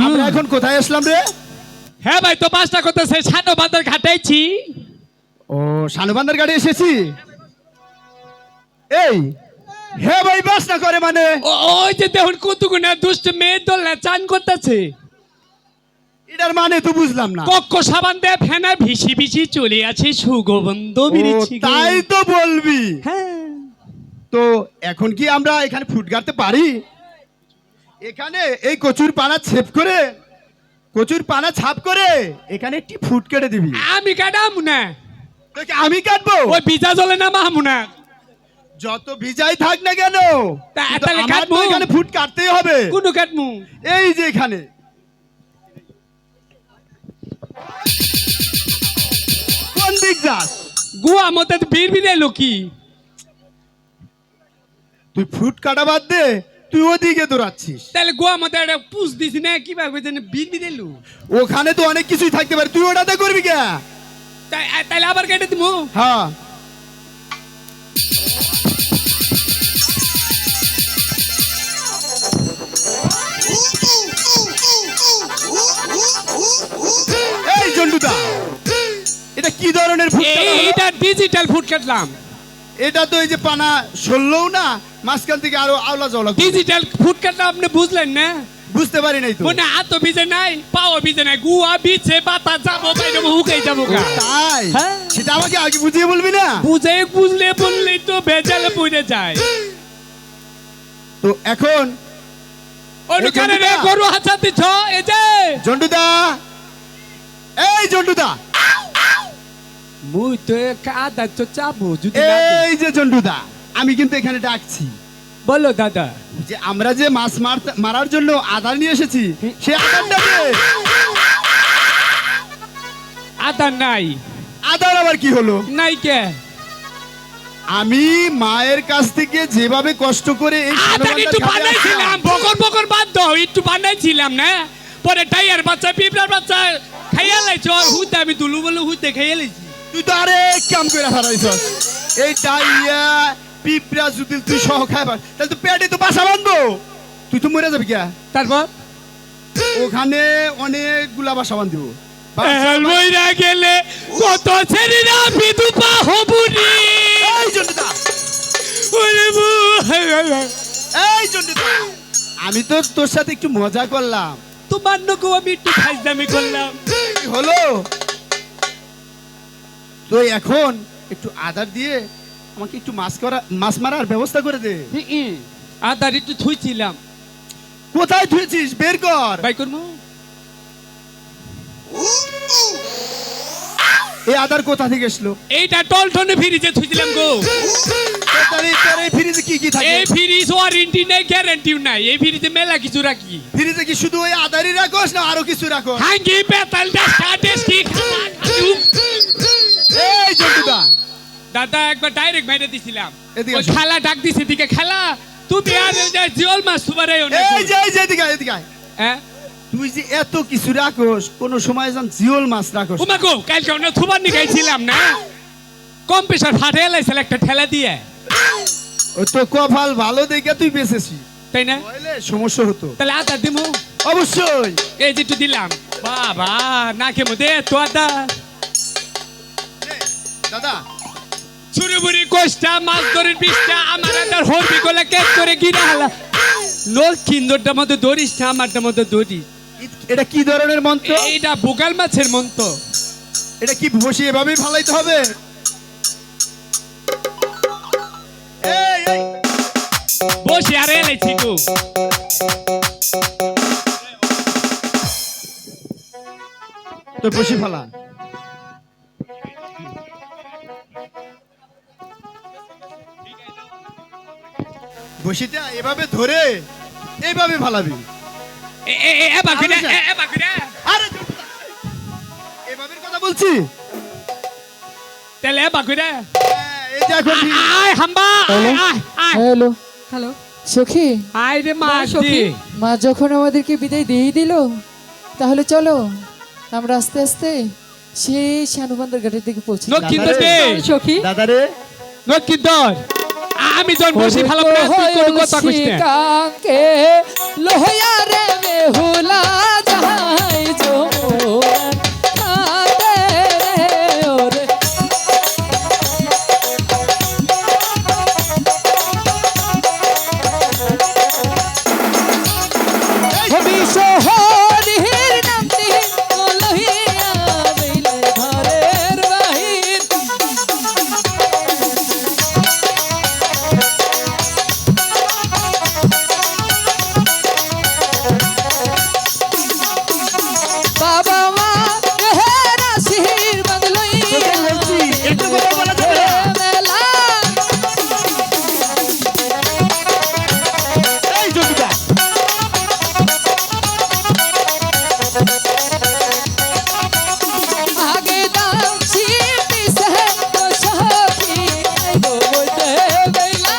আমরা এখন কোথায় আসলাম রে? হ্যাঁ ভাই, তো মাছটা করতেছে শানবান্দার ঘাটাইছি। ও শানবান্দার ঘাটে এসেছি। এই হ্যাঁ ভাই, বাস না করে মানে ওই যে দেখুন কতগুনা দুষ্ট মেয়ে দোলনা চান করতেছে। এটার মানে তো বুঝলাম না। কক্ষ সাবান দেয় ফেনা ভিসি ভিসি চলে আছে সুগন্ধ বেরিয়েছে। তাই তো বলবি। হ্যাঁ, তো এখন কি আমরা এখানে ফুট গাড়তে পারি? এখানে এই কচুর পানা ছাপ করে এখানে একটি ফুট কেটে দিবি। আমি কাটাম না। আমি কাটবো? ওই ভিজা জলে না মাহমু না। যত ভিজাই থাক না কেন, তাহলে আমার কাটবো। তো এখানে ফুট কাটতেই হবে। কোন কাটমু? এই যে এখানে। কোন দিক যাস? গুয়া মতে বীর বিদাইলো কি? তুই ফুট কাটা বাদ দে, তুই ওদিকে দৌড়াচ্ছিস। তাহলে গোয়া মতে একটা পুষ দিছি না কিভাবে যেন বীর বিদাইলো। ওখানে তো অনেক কিছুই থাকতে পারে, তুই ওটাতে করবি কে? তাহলে আবার কেটে দিমু। হ্যাঁ, এই জন্ডুদা, এটা কি ধরনের ফুট কাটা হলো? এটা ডিজিটাল ফুড কাটলাম। এটা তো এই যে পানা সরলও না, মাঝখান থেকে আরো আওলা জওলা। ডিজিটাল ফুড কাটলাম, আপনি বুঝলেন না? বুঝতে পারি নাই তো। মনে হাত ভিজে নাই, পাও ভিজে নাই, গুয়া ভিজে পাতা যাবো বাইরে হুকাই যাবো গা। তাই? হ্যাঁ। সেটা আমাকে আগে বুঝিয়ে বলবি না? বুঝলে বললেই তো ভেজালে পড়ে যায়। তো এখন অনুকারে রে গরু হাঁচা দিছ। এই যে জন্ডুদা, এই জন্ডুদা, মুই তো কাদা তো চাবো যদি না। এই যে জন্ডুদা, আমি কিন্তু এখানে ডাকছি। বলো দাদা। যে আমরা যে মাছ মারার জন্য আদার নিয়ে এসেছি, সে আদারটা দে। আদা নাই। আদার আবার কি হলো? নাই কে? আমি মায়ের কাছ থেকে যেভাবে কষ্ট করে এই আদা একটু বানাইছিলাম, বকর বাদ দাও, একটু বানাইছিলাম না। পরে টাইয়ার বাচ্চা পিঁপড়ার বাচ্চা খাইয়া লাইছো, আর হুইতে আমি দুলু বলে হুইতে খাইয়া লাইছি। তুই তো আরেক কাম করে হারাইছস। এই ডাইয়া পিঁপড়া যদি তুই সহ খাইবার, তাহলে তো পেটে তো বাসা বাঁধবো, তুই তো মরে যাবি কে? তারপর ওখানে অনেকগুলা বাসা বাঁধব। মইরা গেলে কত ছেড়িরা বিধবা হবুনি। এই জন্ডুদা, ওরে এই জন্ডুদা, আমি তো তোর সাথে একটু মজা করলাম। তোমার নকো আমি একটু ফাইজলামি করলাম। কি হলো? তো এখন একটু আদার দিয়ে আমাকে একটু মাছ মারার ব্যবস্থা করে দে। আদার একটু থুইছিলাম, কোথায় ধুয়েছিস বের কর। বাই করবো। এই আদার কোথা থেকে এসলো? এইটা টলটনে ফ্রিজে থুইছিলাম গো। তাহলে তোর এই ফ্রিজে কি কি থাকে? এই ফ্রিজ ওয়ারেন্টি নেই, গ্যারান্টিও নাই। এই ফ্রিজে মেলা কিছু রাখি। ফ্রিজে কি শুধু ওই আদারই রাখোস না আরো কিছু রাখো? হাঙ্গি পেতাল ডাস্টা ডেস্কি এই জন্টুদা, দাদা একবার ডাইরেক্ট বাইরে দিছিলাম। এদিকে ওই আসো। খালা ডাক দিছে, দিকে খালা তুমি আর জিওল মাছ সুবারাই না। এই যে এদিকে আয়, এদিকে আয়। হ্যাঁ তুই যে এত কিছু রাখোস, কোন সময় যেন জিওল মাছ রাখোস। ওমা গো, কালকে অন্য থুবার নিগাইছিলাম না, কম্পিউটার ফাটে লাইছিল একটা ঠেলা দিয়ে। ও তো কপাল ভালো দেখে তুই বেঁচেছিস, তাই না? নইলে সমস্যা হতো। তাহলে আদা দিমু। অবশ্যই। এই যে একটু দিলাম। বাবা নাকে মধ্যে তো আদা। দাদা ছুরি কোষ্টা মাছ ধরে পিসটা আমার আদার হরবি গলা কেক করে গিরা হালা। লোক কিন্দরটার মধ্যে দড়িস না, আমারটার মধ্যে দড়ি। এটা কি ধরনের মন্ত্র? এইটা বোকাল মাছের মন্ত্র। এটা কি বসে এভাবেই ফালাইতে হবে? এই এই বসে আর এলাইছি গো। তো বসে ফালা। বসিটা এভাবে ধরে এইভাবে ফালাবি। এ বাকিরা এ বাকিরা। আরে এভাবে কথা বলছি। তাহলে এ বাকিরা। এই যে এখন আয় হাম্বা আয় আয়। হ্যালো হ্যালো সখী, আয় রে মা সখী। মা যখন আমাদেরকে বিদায় দিয়ে দিল, তাহলে চলো আমরা আস্তে আস্তে সেই শানুবান্দার ঘাটের দিকে পৌঁছে যাই। নকিন্দর দে সখী দাদারে নকিন্দর। আমি যখন বসে ফেলাম না, তুই কোনো কথা কইস না। কাকে লোহিয়া রে বেহুলা যাই জোয়ান কাঁদে রে ওরে। বিশহরির নামটি লোহিয়া বেলে ঘরের বাহির। বাবা মা রেহের আশীর্বাদ লইয়া একটু কথা বলা যাবে না? মেলা। এই জমিটা আগে দাম ছিপি সে তো সখী আইবো বইতে বেলা।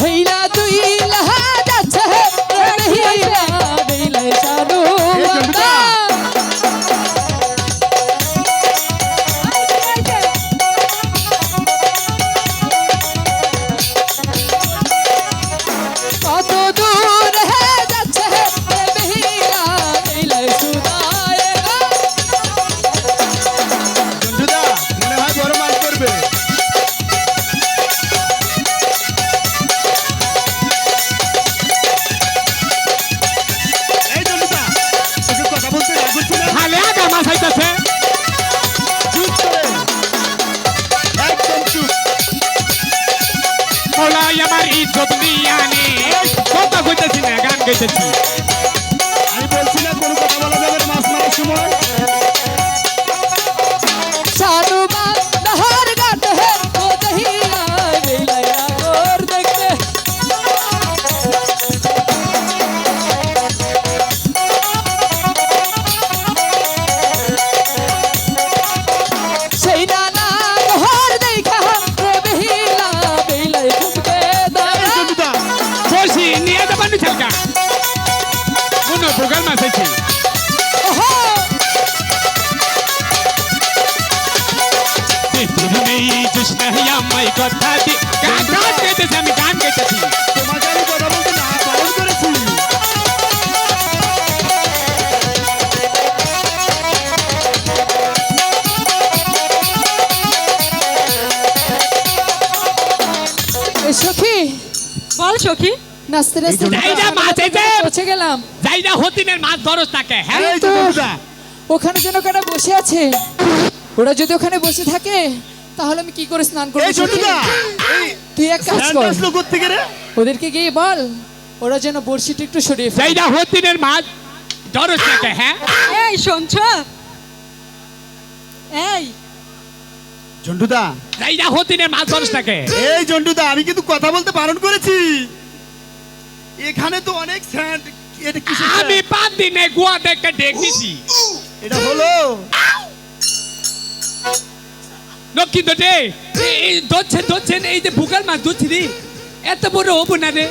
হইলা তুই লাহা যাচ্ছে রহিলা বেলা শানু বান্দা। কত দূর হে যাচ্ছে বেহিলা বেলা সুদায় গো। জন্টুদা মনে হয় বড় মাছ করবে। এই জন্টুদা তোকে কথা বলতে রাগ হচ্ছে না? খালে আগা মাছ আইতাছে। চুপ করে, একদম চুপ। ওলাই আমার ইজ্জত নিয়া নে। কথা কইতাছি না, গান গাইতাছি। আমি বলছি না কোনো কথা বলা যাবে না মাছ মারার সময়। শানু বান্দার ঘাট হে ও দেহিলা বেলা আগর দেখতে। সেই নানা ঘর দেখা রে বেহিলা বেলা ঘুমকে এই দাঁড়া। জন্টুদা বসি নিয়ে যাবানি ছালকা। কোনো বোকাল মাছ আইছে। ওহো তুমি কৃষ্ণ আমায় কথা দি। গান গাইতেছি, আমি গান গাইতেছি। তোমাকে আমি কথা বলতে না পারো সখী নাচতে নাচতে এই যে এই যে মাছ, এই যে। পৌঁছে গেলাম। যাইরা হতিনের মাছ ধরস তাকে হ্যাঁ এই যে জন্টুদা, ওখানে যেন কারা বসে আছে, ওরা যদি ওখানে বসে থাকে তাহলে আমি কি করে স্নান করবো এই সখী? জন্টুদা, এই তুই এক কাজ স্যান্ডা কর, আসলো কোত্থেকে রে? ওদেরকে গিয়ে বল ওরা যেন বড়শিটা একটু সরিয়ে ফেলে। যাইরা হতিনের মাছ ধরস তাকে হ্যাঁ এই শুনছ এই জন্টুদা, যাইরা হতিনের মাছ ধরস তাকে এই জন্টুদা, আমি কিন্তু কথা বলতে বারণ করেছি। এখানে তো অনেক স্যান্ড, এটা কিসের আমি স্যান্ড? 5 দিনে গোয়া দেখতে ডেক দিছি এটা হলো দক্ষিণ দে এই ধরছেন এই যে বুকার মাছ ধরছি রে এত বড় হবো না রে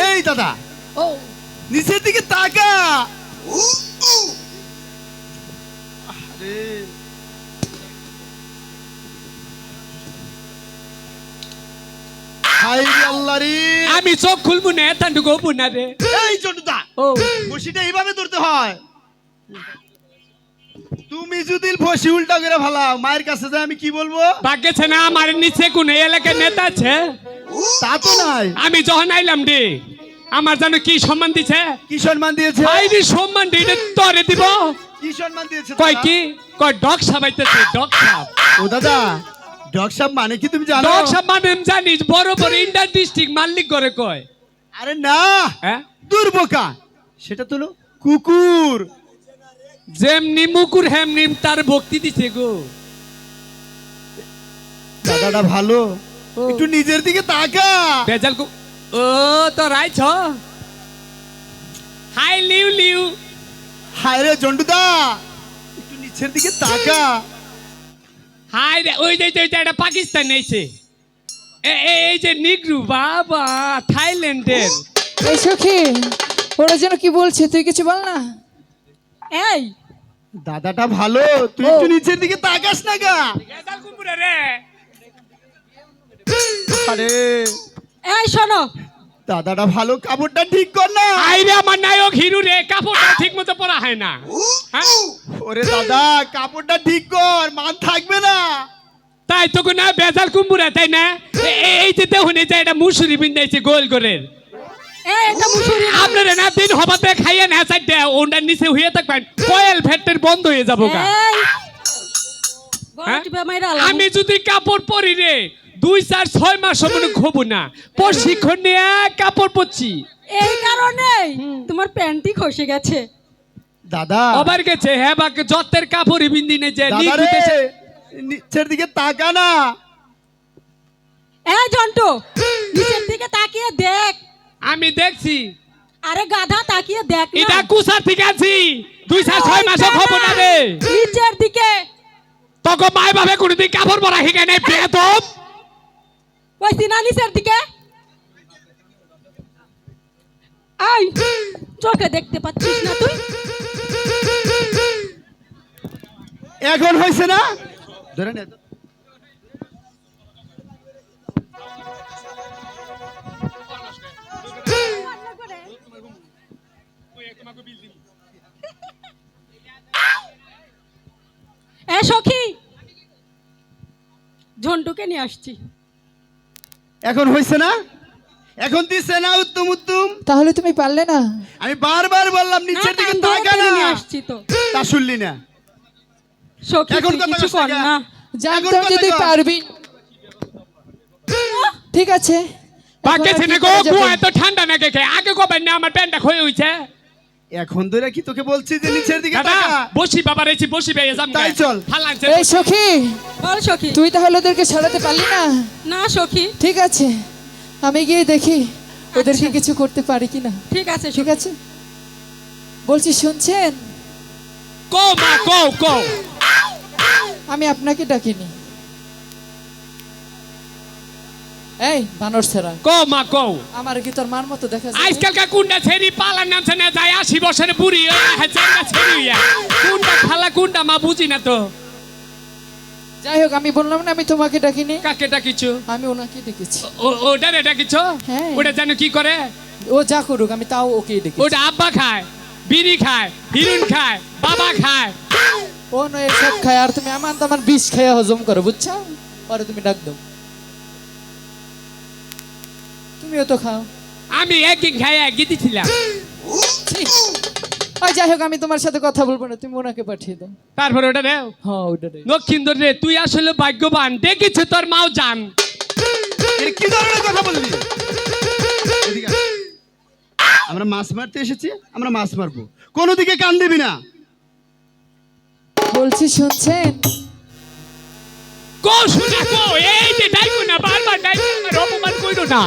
এই দাদা, ও নিচের দিকে তাকা। আরে হাই রে আল্লাহ রে। আমি চোখ খুলবো না এতটুকু হবো না রে এই জন্টুদা, ও বসিটা এইভাবে ধরতে হয়। তুমি যদি বসি উল্টা করে ফালাও, মায়ের কাছে যায় আমি কি বলবো? বাগেছে না আমার নিচে কোন এলাকায় নেতা আছে তা তো নাই। আমি যখন আইলাম রে আমার জানো কি সম্মান দিছে কি সম্মান দিয়েছে? আইরি সম্মান দিতে তরে দিব কি সম্মান দিয়েছে? কয় দাদা? কি কয় ডগ সাবাইতেছে ডগ সাব ও দাদা, ডগ সাহেব মানে কি তুমি জানো? ডগ সাব মানে আমি জানিস বড় বড় ইন্ডার ডিস্ট্রিক্ট মালিক করে কয় আরে না, হ্যাঁ দুর্বোকা, সেটা তো হলো কুকুর। যেমনি মুকুর হেমনি তার ভক্তি দিছে গো দাদাটা ভালো, ও। একটু নিজের দিকে তাকা। বেজাল কো ও তো রাইছ হাই লিউ লিউ হায় রে জন্টুদা, একটু নিচের দিকে তাকা। হাই রে ওই যে এটা পাকিস্তান এসে এই যে নিগ্রু বাবা থাইল্যান্ডের এই সখী, ওরা যেন কি বলছে তুই কিছু বল না। এই দাদাটা ভালো, তুই ও। একটু নিচের দিকে তাকাস না গা। বেজাল কুকুরে রে আরে এই শোনো দাদাটা ভালো, কাপড়টা ঠিক কর না। আইরে আমার নায়ক হিরু রে কাপড়টা ঠিক মতো পরা হয় না হ্যাঁ ওরে দাদা, কাপড়টা ঠিক কর, মান থাকবে না। তাই তো না বেজাল কুম্বুরা তাই না এই যে দেখুন এই যে এটা মুসুরি বিন্দাইছে গোল করে এই এটা মুসুরি না। আপনারা না দিন হবাতে খাইয়া না চাইতে ওটার নিচে হয়ে থাকবেন কয়েল ফ্যাক্টরি বন্ধ হয়ে যাবো গা এই হ্যাঁ? গলাটি বেমাইরা আমি যদি কাপড় পরি রে 2-4-6 মাস মনে খবো না প্রশিক্ষণ নিয়ে কাপড় পরছি এই কারণে তোমার প্যান্টই খসে গেছে। দাদা, আবার গেছে হ্যাঁ বাকে যতের কাপড় বিন্দি নে যে দাদা রে, নিচের দিকে তাকা না। এই জন্টু নিচের দিকে তাকিয়ে দেখ। আমি দেখছি আরে গাধা তাকিয়ে দেখ না। এটা কুসার ঠিক আছে 2-4-6 মাস খবো না রে নিচের দিকে তোকে মায় ভাবে কোনদিন কাপড় পরা শিখে নেই বেদব ওই সিনা নিচের দিকে আই চোখে দেখতে পাচ্ছিস না তুই? এখন হয়েছে না? ধরে নে। এ সখী ঝন্টুকে নিয়ে আসছি। এখন হয়েছে না? এখন দিছে না উত্তম উত্তম? তাহলে তুমি পারলে না? আমি বারবার বললাম না, নিচের দিকে কান ধরে তাকা টেনে না, নিয়ে আসছি তো। তা শুনলি না। সখী এখন তুই কথা কিছু কস কর না। না। জানতাম যে তুই কথা কর। পারবি। ঠিক আছে, বাকেছে না এখন গো আর কি করা গো যাবে? এত ঠান্ডা না কে আগে কবেন না আমার প্যান্টটা ক্ষয়ে হইছে এখন ধরে কি তোকে বলছি যে নিচের দিকে দাদা তাকা? বসি বাবা রেছি বসি বেয়ে যাম তাই চল। ফালানছে এই সখী, বল সখী। তুই তাহলে ওদেরকে সরাতে পারলি না? না সখী, ঠিক আছে, আমি গিয়ে দেখি ওদেরকে কিছু করতে পারি কিনা। ঠিক আছে ঠিক সখী। আছে, বলছি শুনছেন? কো মা কো কো আমি আপনাকে ডাকিনি। এই বানর ছেড়া, কো মা কো আমার কি তোর মার মতো দেখা যায়? আজকালকার কুন্ডা ছেড়ি পালার নামছে না যায় 80 বছরের বুড়ি হচ্ছে না ছেড়ি কুন্ডা খালা কুন্ডা মা বুঝি না তো যাই হোক, আমি বললাম না আমি তোমাকে ডাকিনি, কাকে ডাকিছো আমি ওনাকে ডেকেছি। ওটা রে ডাকিছো হ্যাঁ। ওটা জানো কি করে ও যা করুক আমি তাও ওকেই ডেকেছি। ওটা আব্বা খায় বিড়ি খায় হিরুন খায় বাবা খায় ও নয় সব খায়, আর তুমি আমার তো আমার বিষ খাইয়া হজম করো, বুঝছো? পরে তুমি ডাক দাও। তুমি তুমিও তো খাও। আমি একদিন খাই একদিন দিছিলাম। ছি। আর যাই হোক, আমি তোমার সাথে কথা বলবো না, তুমি ওনাকে পাঠিয়ে দাও। তারপরে ওটা রে হ্যাঁ ওটা রে। লক্ষিন্দর রে, তুই আসলে ভাগ্যবান, দেখেছে তোর মাও জান। এটা কি ধরনের কথা বললি? এদিকে আয়। আমরা মাছ মারতে এসেছি, আমরা মাছ মারবো, কোনো দিকে কান দিবি না। বলছি শুনছেন? কো শুনা কো, এই যে ডাইকো না, বারবার ডাইকো, আমার অপমান কইরো না।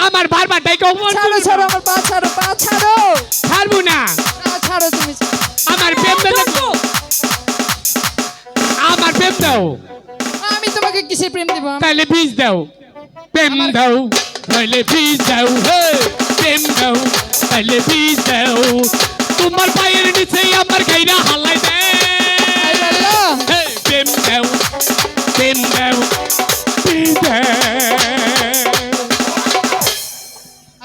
আমার বারবার ডাইকো অপমান ছাড়ো কইরো ছাড়ো, না। আমার পা ছাড়ো, পা ছাড়ো। ছাড়বো না। ছাড়ো তুমি। আমার প্রেম দাও, আমার প্রেম দাও। আমি তোমাকে কিসের প্রেম দেবো? তাহলে বীজ দাও, প্রেম দাও, তাহলে বীজ দাও, হে প্রেম দাও, তাহলে বীজ দাও। তোমার পায়ের নিচে আমার গাইরা হালাই দেয়, হে প্রেম দাও, প্রেম দাও, বীজ দাও।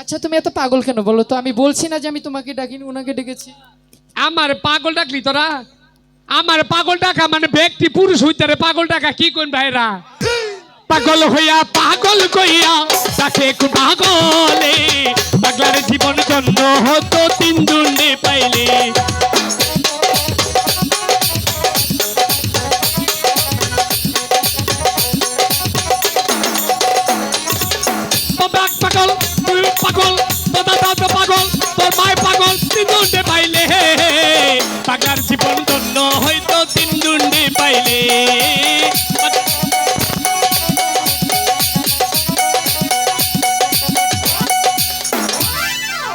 আচ্ছা তুমি এত পাগল কেন বলো তো? আমি বলছি না যে আমি তোমাকে ডাকিনি, ওনাকে ডেকেছি। আমার পাগল ডাকলি তোরা? আমার পাগল ডাকা মানে ব্যক্তি পুরুষ হইতে রে পাগল ডাকা কি কোন ভাইরা? পাগল হইয়া পাগল কইয়া তাকে কোন পাগলে, পাগলার জীবন জন্ম হতো তিন দুন্ডে পাইলে। বাবা পাগল, তুই পাগল, দাদা দাদা পাগল, তোর মায় পাগল, তিন দুন্ডে পাইলে, পাগলার জীবন জন্ম হইতো তিন দুন্ডে পাইলে।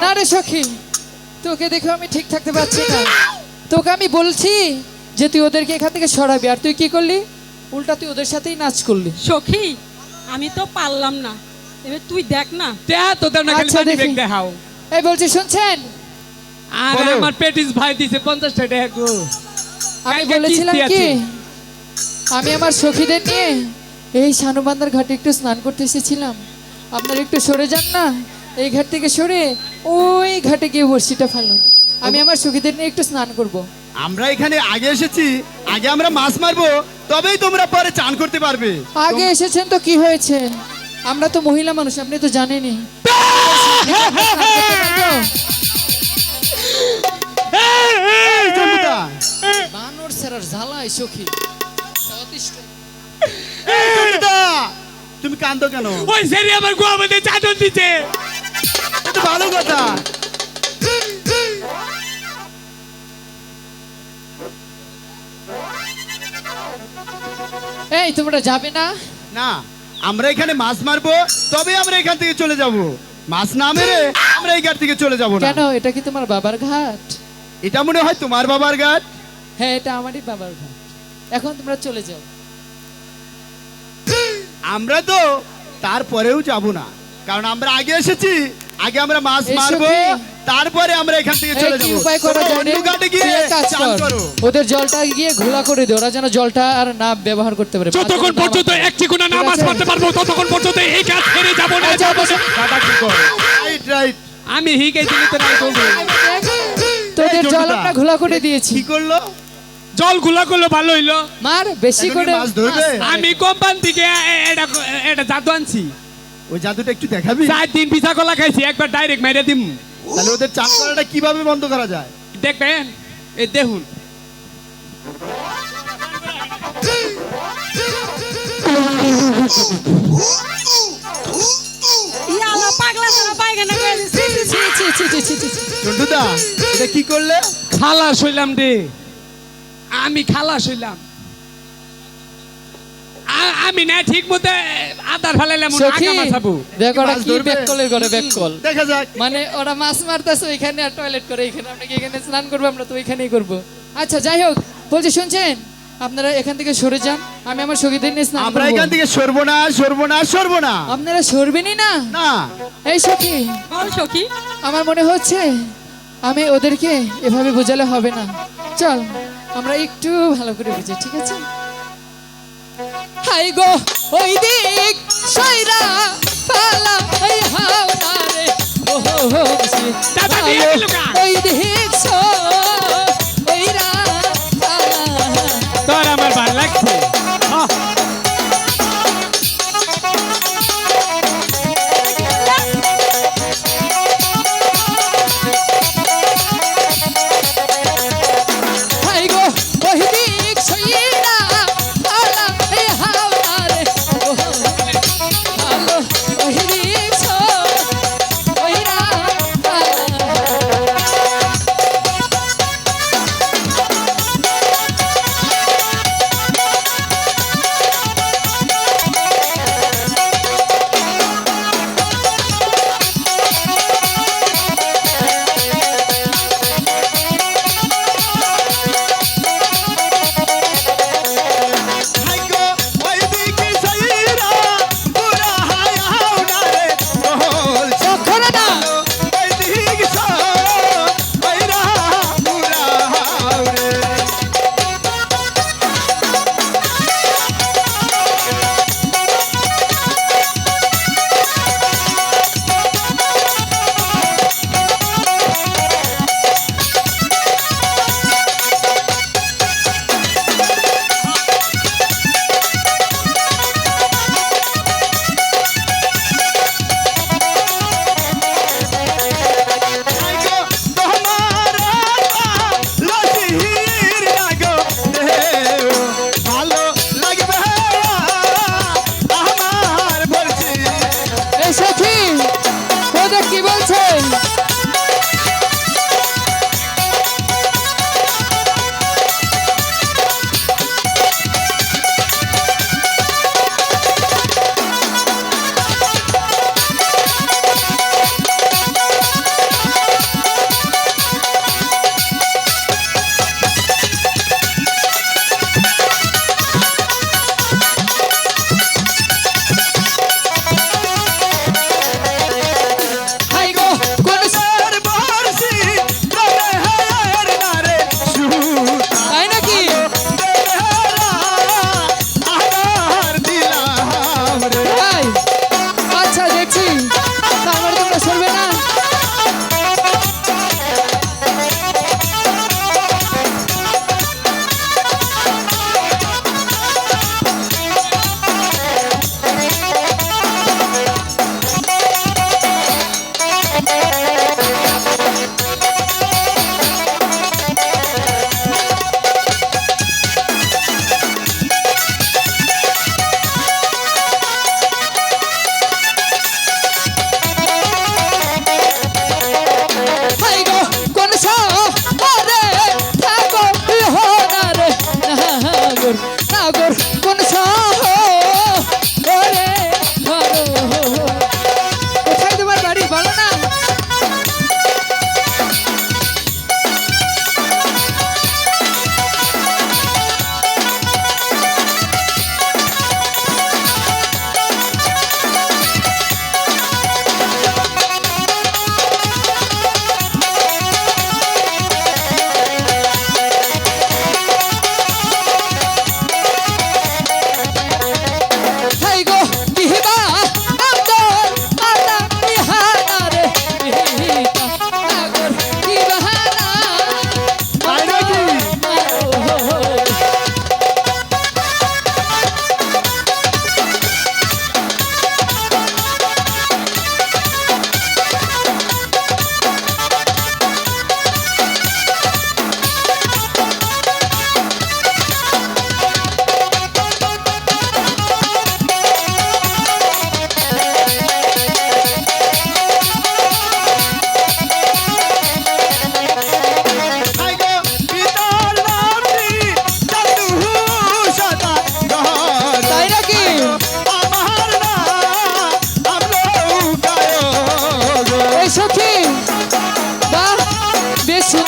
না রে সখী, তোকে দেখে আমি ঠিক থাকতে পারছি না। তোকে আমি বলছি যে তুই ওদেরকে এখান থেকে সরাবি, আর তুই কি করলি? উল্টা তুই ওদের সাথেই নাচ করলি। সখী আমি তো পারলাম না, এবার তুই দেখ না। দেখ তোদের না খালি আচ্ছা, মানি দেখি। ব্যাগ দেখাও। এই বলছি শুনছেন? আর বলো। আমার পেটিস ভাই দিছে 50 টাকা গো। আমি কালকে বলেছিলাম কিস্তি কি, আছে। আমি আমার সখীদের নিয়ে এই শানুবান্দার ঘাটে একটু স্নান করতে এসেছিলাম। আপনারা একটু সরে যান না, এই ঘাট থেকে সরে ওই ঘাটে গিয়ে বড়শিটা ফেলুন। আমি আমার সখীদের নিয়ে একটু স্নান করব। আমরা এখানে আগে এসেছি, আগে আমরা মাছ মারবো, তবেই তোমরা পরে চান করতে পারবে। আগে এসেছেন তো কি হয়েছে? আমরা তো মহিলা মানুষ, আপনি তো জানেনই। এই চন্দ্রদা, বানর সেরার জ্বালায় সখী। এই চন্দ্রদা, তুমি কান্দো কেন? ওই সেরি আমার গোয়া মধ্যে চাদর দিছে। এটা ভালো কথা। এই তোমরা যাবে না? না, আমরা এখানে মাছ মারবো, তবে আমরা এখান থেকে চলে যাব। মাছ না মেরে আমরা এই ঘাট থেকে চলে যাব না। কেন? এটা কি তোমার বাবার ঘাট? এটা মনে হয় তোমার বাবার ঘাট। হ্যাঁ, এটা আমারই বাবার ঘাট। এখন তোমরা চলে যাও। আমরা তো তারপরেও যাব না, কারণ আমরা আগে এসেছি, আগে আমরা মাছ এই মারবো, সখী। তারপরে আমরা এখান থেকে চলে এই কি যাব। উপায় করা তোমরা যায় অন্য রে? ঘাটে গিয়ে তুই এক কাজ চান কর, করো। ওদের জলটা গিয়ে ঘোলা করে দে, ওরা যেন জলটা আর না ব্যবহার করতে পারে। যতক্ষণ পর্যন্ত এক চিকুনা ঠিক নামাজ আছে। পড়তে পারবো ততক্ষণ পর্যন্ত এই কাজ ছেড়ে যাব না। এই যাও, বসো। দাদা কি কর? Right right. আমি হিগাইছিলি তো নাই বলবো। তোদের এই জল জন্টুদা, আমরা ঘোলা করে দিয়েছি। কি করলো? জল গুলা করলো ভালো হইলো। মার বেশি এখন কি করে মাছ ধরবে? আমি কোম্পানি থেকে এটা জাদু আনছি। ওই জাদুটা একটু দেখাবি? 4 দিন পিঠা কলা খাইছি, একবার ডাইরেক্ট মেরে দিম। তাহলে ওদের চান করাটা কিভাবে বন্ধ করা যায়? দেখবেন, এই দেখুন। ইয়ালা পাগলা সারা পায়খানা করে দিছে। ছি, ছি, ছি, ছি, ছি, ছি, ছি। চন্ডুদা, এটা কি করলে? খালাস হইলাম রে, আমি খালাস হইলাম। আমি না ঠিক মতো আদার ফেলাইলাম, সখী, আগা মাছাবো। দেখো ওরা মাছ কি ধরবে? ব্যাককলের করে ব্যাককল। দেখা যাক। মানে ওরা মাছ মারতেছে ওইখানে আর টয়লেট করে এখানে। আমরা কি এখানে স্নান করবো? আমরা তো ওইখানেই করবো। আচ্ছা যাই হোক, বলছি শুনছেন? আপনারা এখান থেকে সরে যান, আমি আমার সখীদের নিয়ে স্নান আমরা করবো। এখান থেকে সরবো না, সরবো না, সরবো না। আপনারা সরবেনই না? না, এই সখী, বল সখী। আমার মনে হচ্ছে আমি ওদেরকে এভাবে বোঝালে হবে না। চল আমরা একটু ভালো করে বুঝি, ঠিক আছে? হাই গো ওই দিক সইরা পালা এই হাওড়া রে, ও হো হো বসি দাদা দিয়ে ভালো, গেল গা। ওই দিক সইরা পালা। তোর আমার ভালো লাগছে। লেন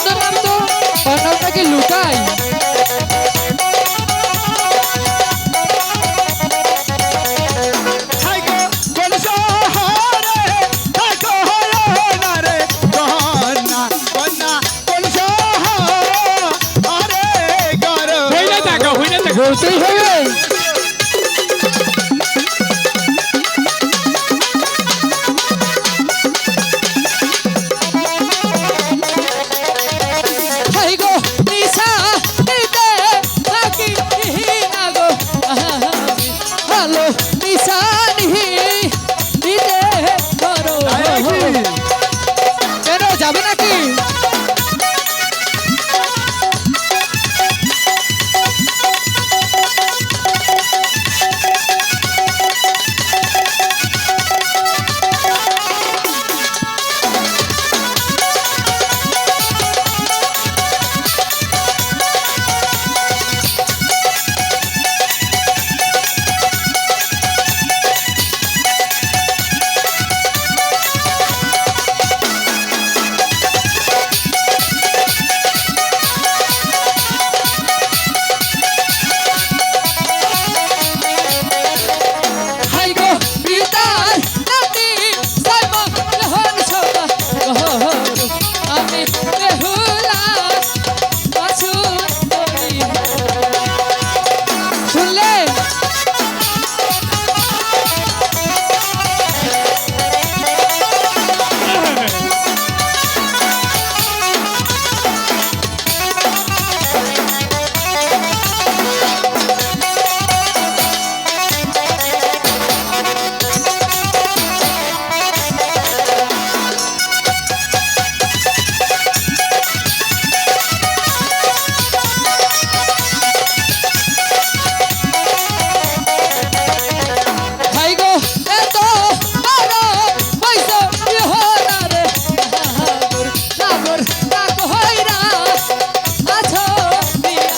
সুন্দর নাম তো, ওর নামটাকে লুকাই। থাইকো কোন শহরে, থাইকো না রে কন্যা, কন্যা কোন শহরে গর। হইনা থাকো বলতেই হবে। হাই গো নিশা নিতে থাকি না গো, ভালো নিশা নিতে করো। কেন যাবে নাকি? হাই গো বিদার নাতি সাইমা লহন ছোটা গহরু, আমি বেহুলা আছু তোরি। শুনলে? হাই গো এত বড় পয়সা বিহরা রে, সাগর কাক হইরা আছো দিয়া।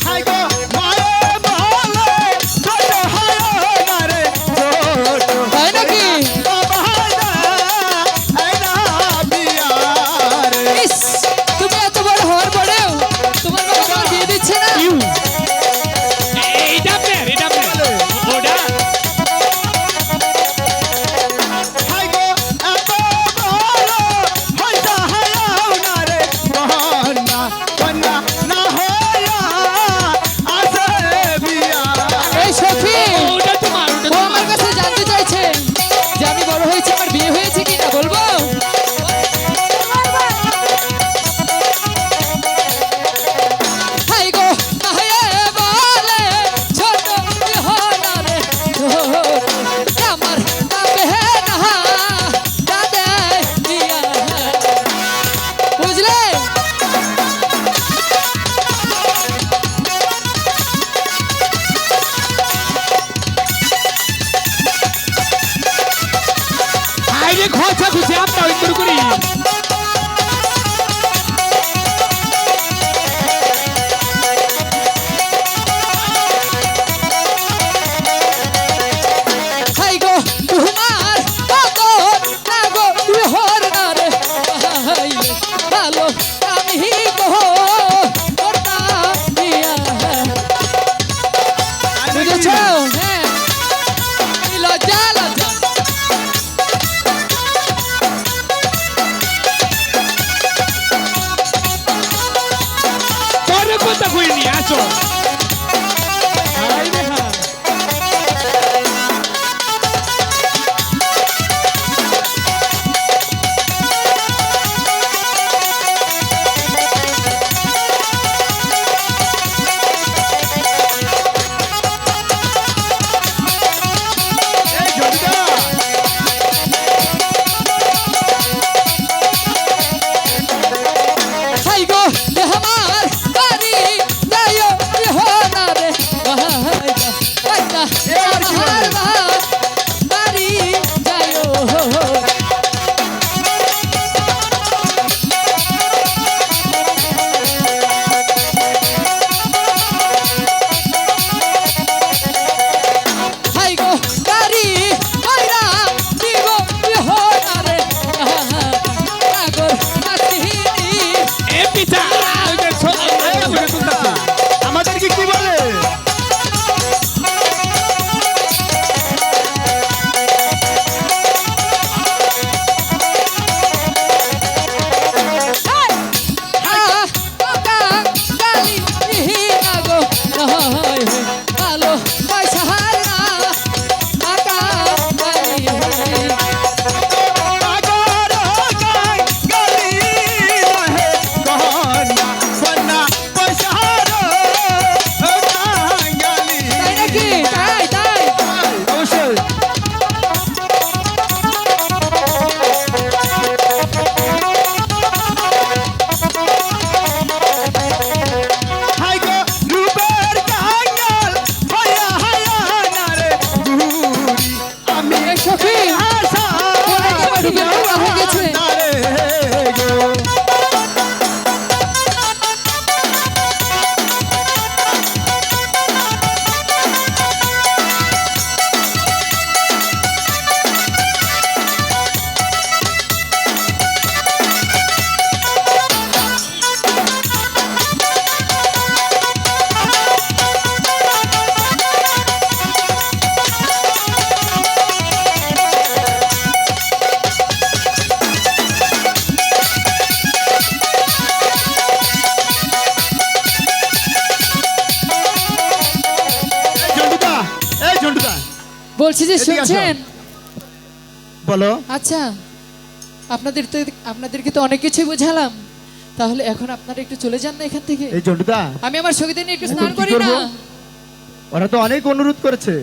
থাইকো মায়ে বলে ছোট হয় না রে ছোট। তাই নাকি? বাবা না এই না বিয়া রে। ইস, তুমি এত বড় হওয়ার পরেও তোমার বাবা তোমার বিয়ে দিচ্ছে না? এইটা প্যার ওটা থাইকো এত বড় হইতা হায়াও না রে কন্যা, কন্যা না হইয়া আছে বিয়া। এই সখী, ওটা তোমার ও আমার কাছে জানতে চাইছে যে আমি বড় হয়েছি, আমার বিয়ে হয়েছে কিনা, বলবো? হাই গো মায়ে বলে ছোট বিহরা রে, আমার যাবে না যাবে দিয়া। বুঝলে? আইরে খোঁচা খুঁজে আমরা ওই করি হাই গো তোমার কত নাগো বিহর না রে, হাইলে ভালো আমি গো করতাম দিয়া। বুঝেছ? হ্যাঁ, এই লজ্জা লজ্জা। তোর কথা কইনি আসো আইরে হ্যাঁ বলছি যে এদিকে আসো। শুনছেন? বলো। আচ্ছা, আপনাদেরকে তো অনেক কিছুই বোঝালাম, তাহলে এখন আপনারা একটু চলে যান না এখান থেকে। এই জন্টুদা, আমি আমার সখীদের নিয়ে একটু এখন স্নান কি করি করবো? না। ওরা তো অনেক অনুরোধ করেছে।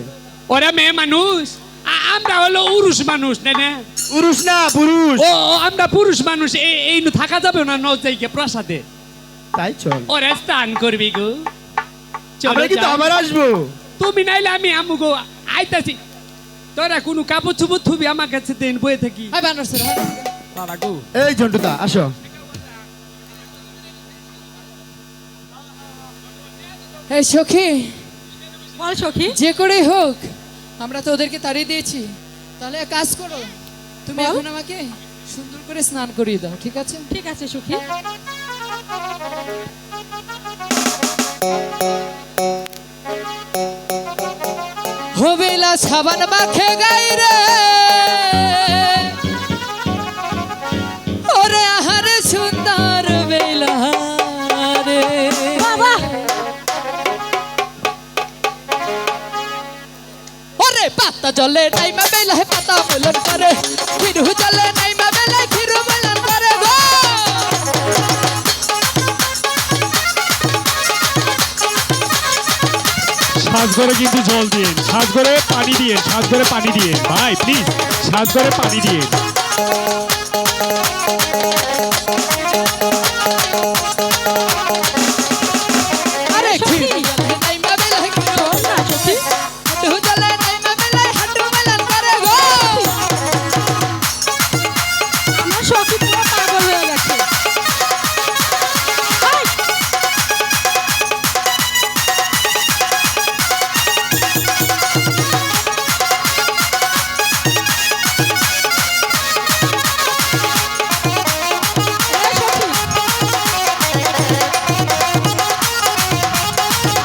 ওরা মেয়ে মানুষ, আমরা হলো উরুষ মানুষ না না। পুরুষ না পুরুষ। ও আমরা পুরুষ মানুষ, এই নু থাকা যাবে না নজাইকে প্রসাদে। তাই চল, ওরা স্নান করবি গো। আমরা চলে কিন্তু যাও। আবার আসবো। তুমি নাইলে আমি আমুগো আইতাছি। তোরা কোনো কাপড় চুপড় থুবি আমার কাছে দেন বয়ে থাকি। হাই বানর স্যার, হাই। বাবা গো। এই জন্টুদা আসো। এই সখী, বল সখী। যে করেই হোক আমরা তো ওদেরকে তাড়িয়ে দিয়েছি, তাহলে এক কাজ করো, তুমি বল। এখন আমাকে সুন্দর করে স্নান করিয়ে দাও, ঠিক আছে? ঠিক আছে সখী। হবেলা সাবান মাখে গাইরে, ওরে আহারে সুন্দর বেলা রে। বাবা ওরে পাতা জলে নাইমা বেলা হে পাতা মিলন করে, খিরু জলে নাইমা বেলা খিরু মিলন করে গো। সাজ করে কিন্তু জল দিয়ে, সাজ করে পানি দিয়ে, সাজ করে পানি দিয়ে, ভাই প্লিজ সাজ করে পানি দিয়ে। আরে সখী। খিরু জলে নাইমা বেলা হে খিরু শোন না সখী। হাঁটু জলে নাইমা বেলা হাঁটু মিলন করে গো। আমার সখী পুরো পাগল হয়ে গেছে। এই, এই সখী।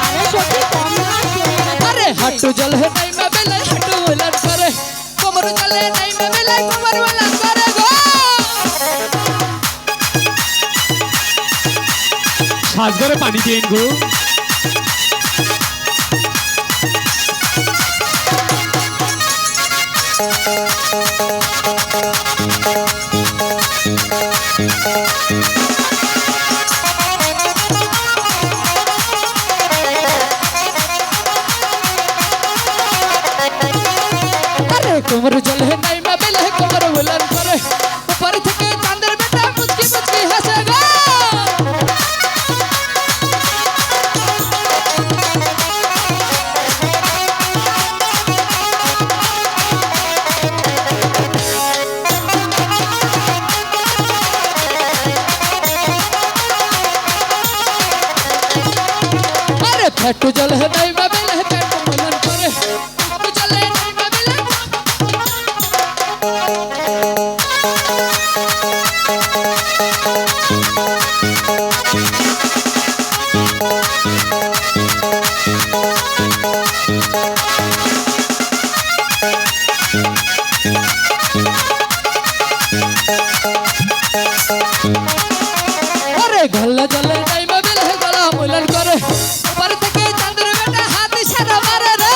আরে সখী কম না, চলে গেছে। আরে হাঁটু জল হে নাইমা বেলা হাঁটু মিলন করে, কোমর জলে নাইমা বেলা কোমর মিলন করে গো। সাজ করে পানি দিয়ে গো। আরে কোমর জল হে নাইমা বেলা কোমর মিলন করে, উপর থেকে চাঁদের বেটা মুচকি মুচকি হাসে গো। আরে পেটু জল হে নাইমা বেলা পেটু মিলন করে, পেটু জল হে নাইমা বেলা। আরে গলা জলে নাইমা বেলা গলা মিলন করে, উপর থেকে চাঁদের বেটা হাত ইশারা মারে রে।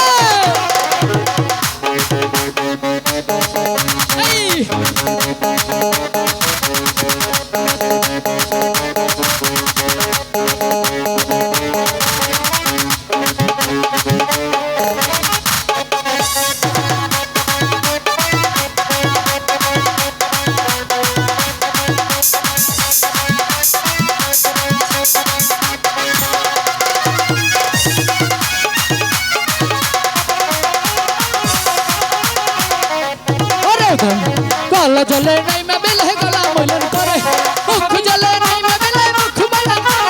এই ওরে গলা জলে নাইমা বেলা গলা মিলন করে, মুখ জলে নাইমা বেলা মুখ মিলন করে।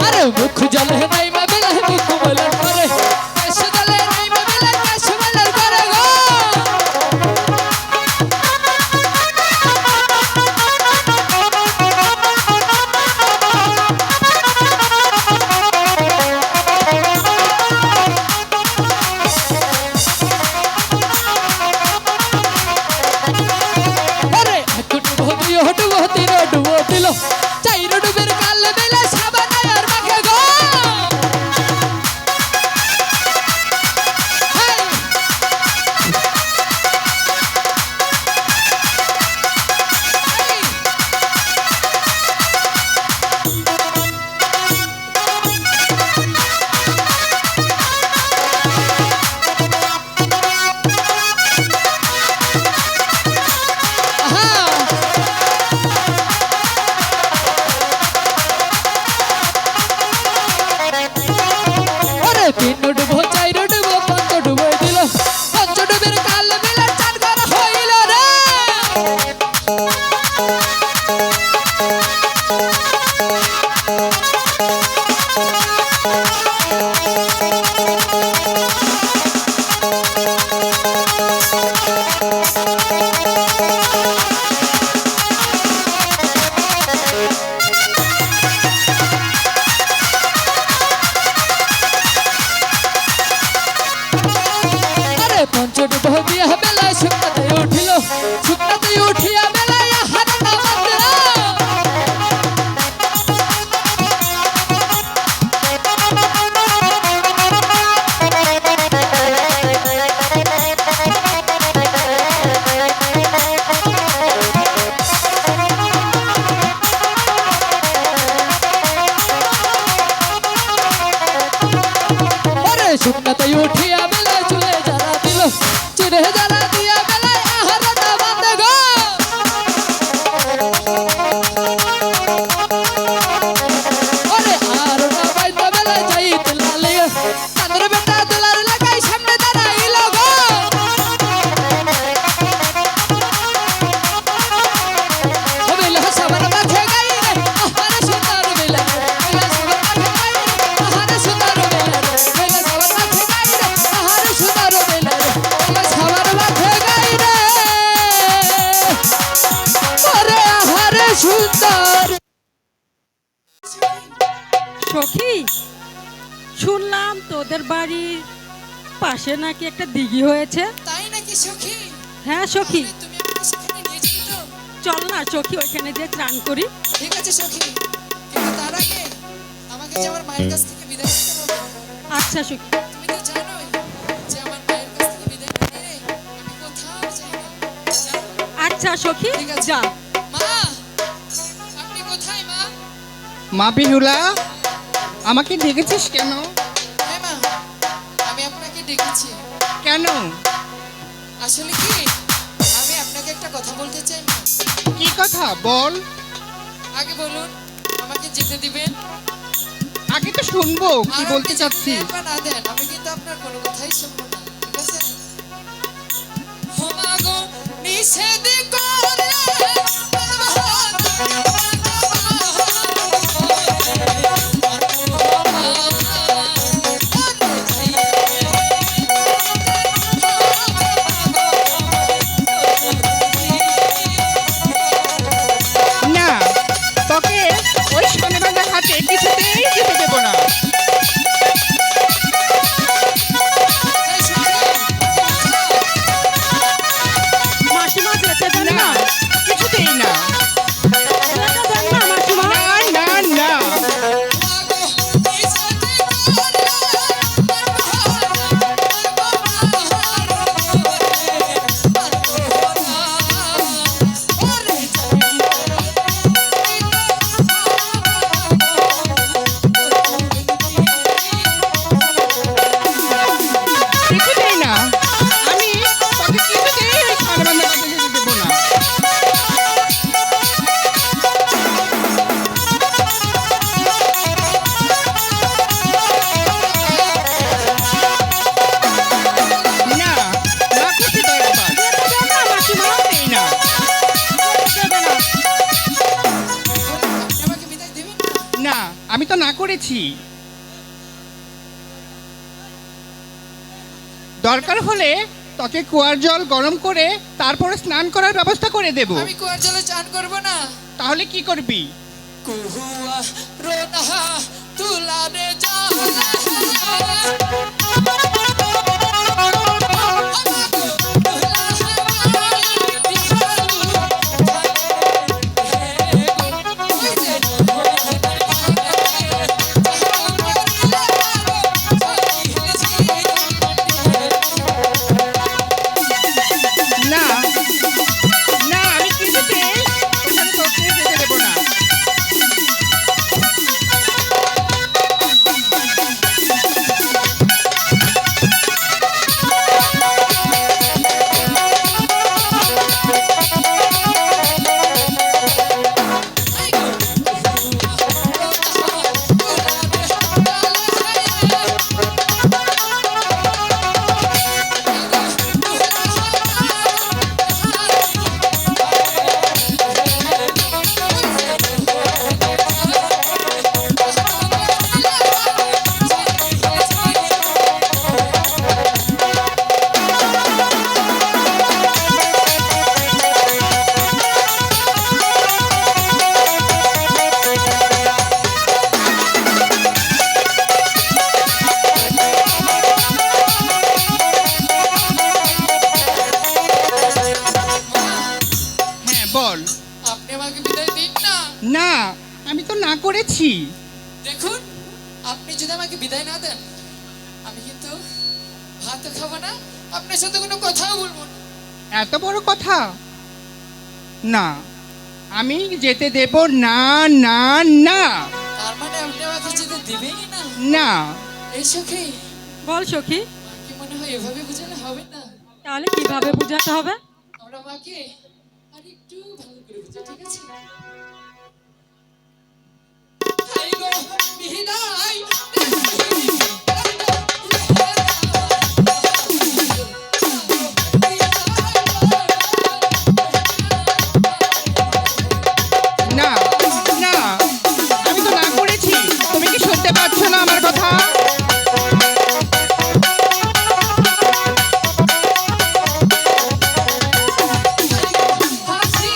আরে মুখ জলে নাইমা বেলা মুখ মিলন করে, কেশ জলে নাইমা বেলা কেশ মিলন করে গো। মঞ্চ ডুবিয়া বেলায় শুকনাতে উঠিল শুকনাতে উঠিয়া বেলায় হাত নামাতে শুকনাতে উঠিয়া বেলায় চুলে জ্বালা দিল চুলে জ্বালা দিয়া বেলায় আহার নামাতে গো ওরে আর নামাইতে বেলায় যাইতে লালিয়া চাঁদের বেটা দুলার লাগাই সামনে দাঁড়াইল গো বেলা সবার মাঝে গাইলে আহারে সুন্দর বেলা বেলা সবার মাঝে গাইলে আহারে সুন্দর বেলা বেলা সবার মাঝে গাইলে আহারে সুন্দর বেলা বেলা সবার মাঝে গাইলে ওরে আহারে সুন্দর সখী, শুনলাম তোদের বাড়ির পাশে নাকি একটা দিঘি হয়েছে। তাই নাকি সখী হ্যাঁ সখী, তুমি আমাকে সেখানে নিয়ে যাবে তো চল না সখী ওইখানে দিয়ে স্নান করি। ঠিক আছে সখী কিন্তু তার আগে আমাকে যে আমার মায়ের কাছ থেকে বিদায় নিতে হবে আচ্ছা সখী, তুমি তো জানোই যে আমার মায়ের কাছ থেকে বিদায় না নিলে আমি কোথাও যাই না জানো? আচ্ছা সখী, ঠিক আছে। যা। মা আপনি কোথায় মা মা বিহুলা, আমাকে ডেকেছিস কেন? হ্যাঁ মা আমি আপনাকে ডেকেছি কেন? আসলে কি আমি আপনাকে একটা কথা বলতে চাই মা কি কথা বল? আগে বলুন আমাকে যেতে দিবেন আগে তো শুনবো কি আর বলতে আপনি চাচ্ছিস। দেন বা না দেন আমি কিন্তু আপনার কোনো কথাই শুনবো না ঠিক আছে ও মা গো নিষেধ করলে না, তোকে ওই শনিবান্ধা ঘাটে কিছুতেই যেতে দেবো না। মাসিমা যেতে দেন না, না, কিছুতেই না। যেতে দেন না মাসিমা। না না না, কিছুতেই না। আমি তোকে কিছুতেই ওই শনিবান্ধা ঘাটে যেতে দেবো না। না, না করছি তো একবার। যেতে দেন না মাসিমা। কিছুতেই না। যেতে দেবে না। আপনি আমাকে বিদায় দেবেন না না, আমি তো না করেছি। দরকার হলে তোকে কুয়ার জল গরম করে তারপরে স্নান করার ব্যবস্থা করে দেব। আমি কুয়ার জলে চান করব না তাহলে কি করবি? কুহুয়া রোনা তুলারে জালে না না, আমি কিছুতেই ওখানে তোকে যেতে দেবো না। করেছি? দেখুন, আপনি যদি আমাকে বিদায় না দেন, আমি কিন্তু ভাত খাবো না, আপনার সাথে কোনো কথাও বলবো না। এত বড় কথা? না, আমি যেতে দেব না, না, না। তার মানে আপনি আমাকে যেতে দিবেনই না? না। এই সখী, বল সখী, কি মনে হয় এভাবে বুঝালে হবে না? তাহলে কিভাবে বুঝাতে হবে? আমরা মাকে আর একটু ভালো করে বুঝাই, ঠিক আছে? হাই গো বিদায়, না, না, আমি তো না করেছি। তুমি কি শুনতে পাচ্ছ না আমার কথা? হাসি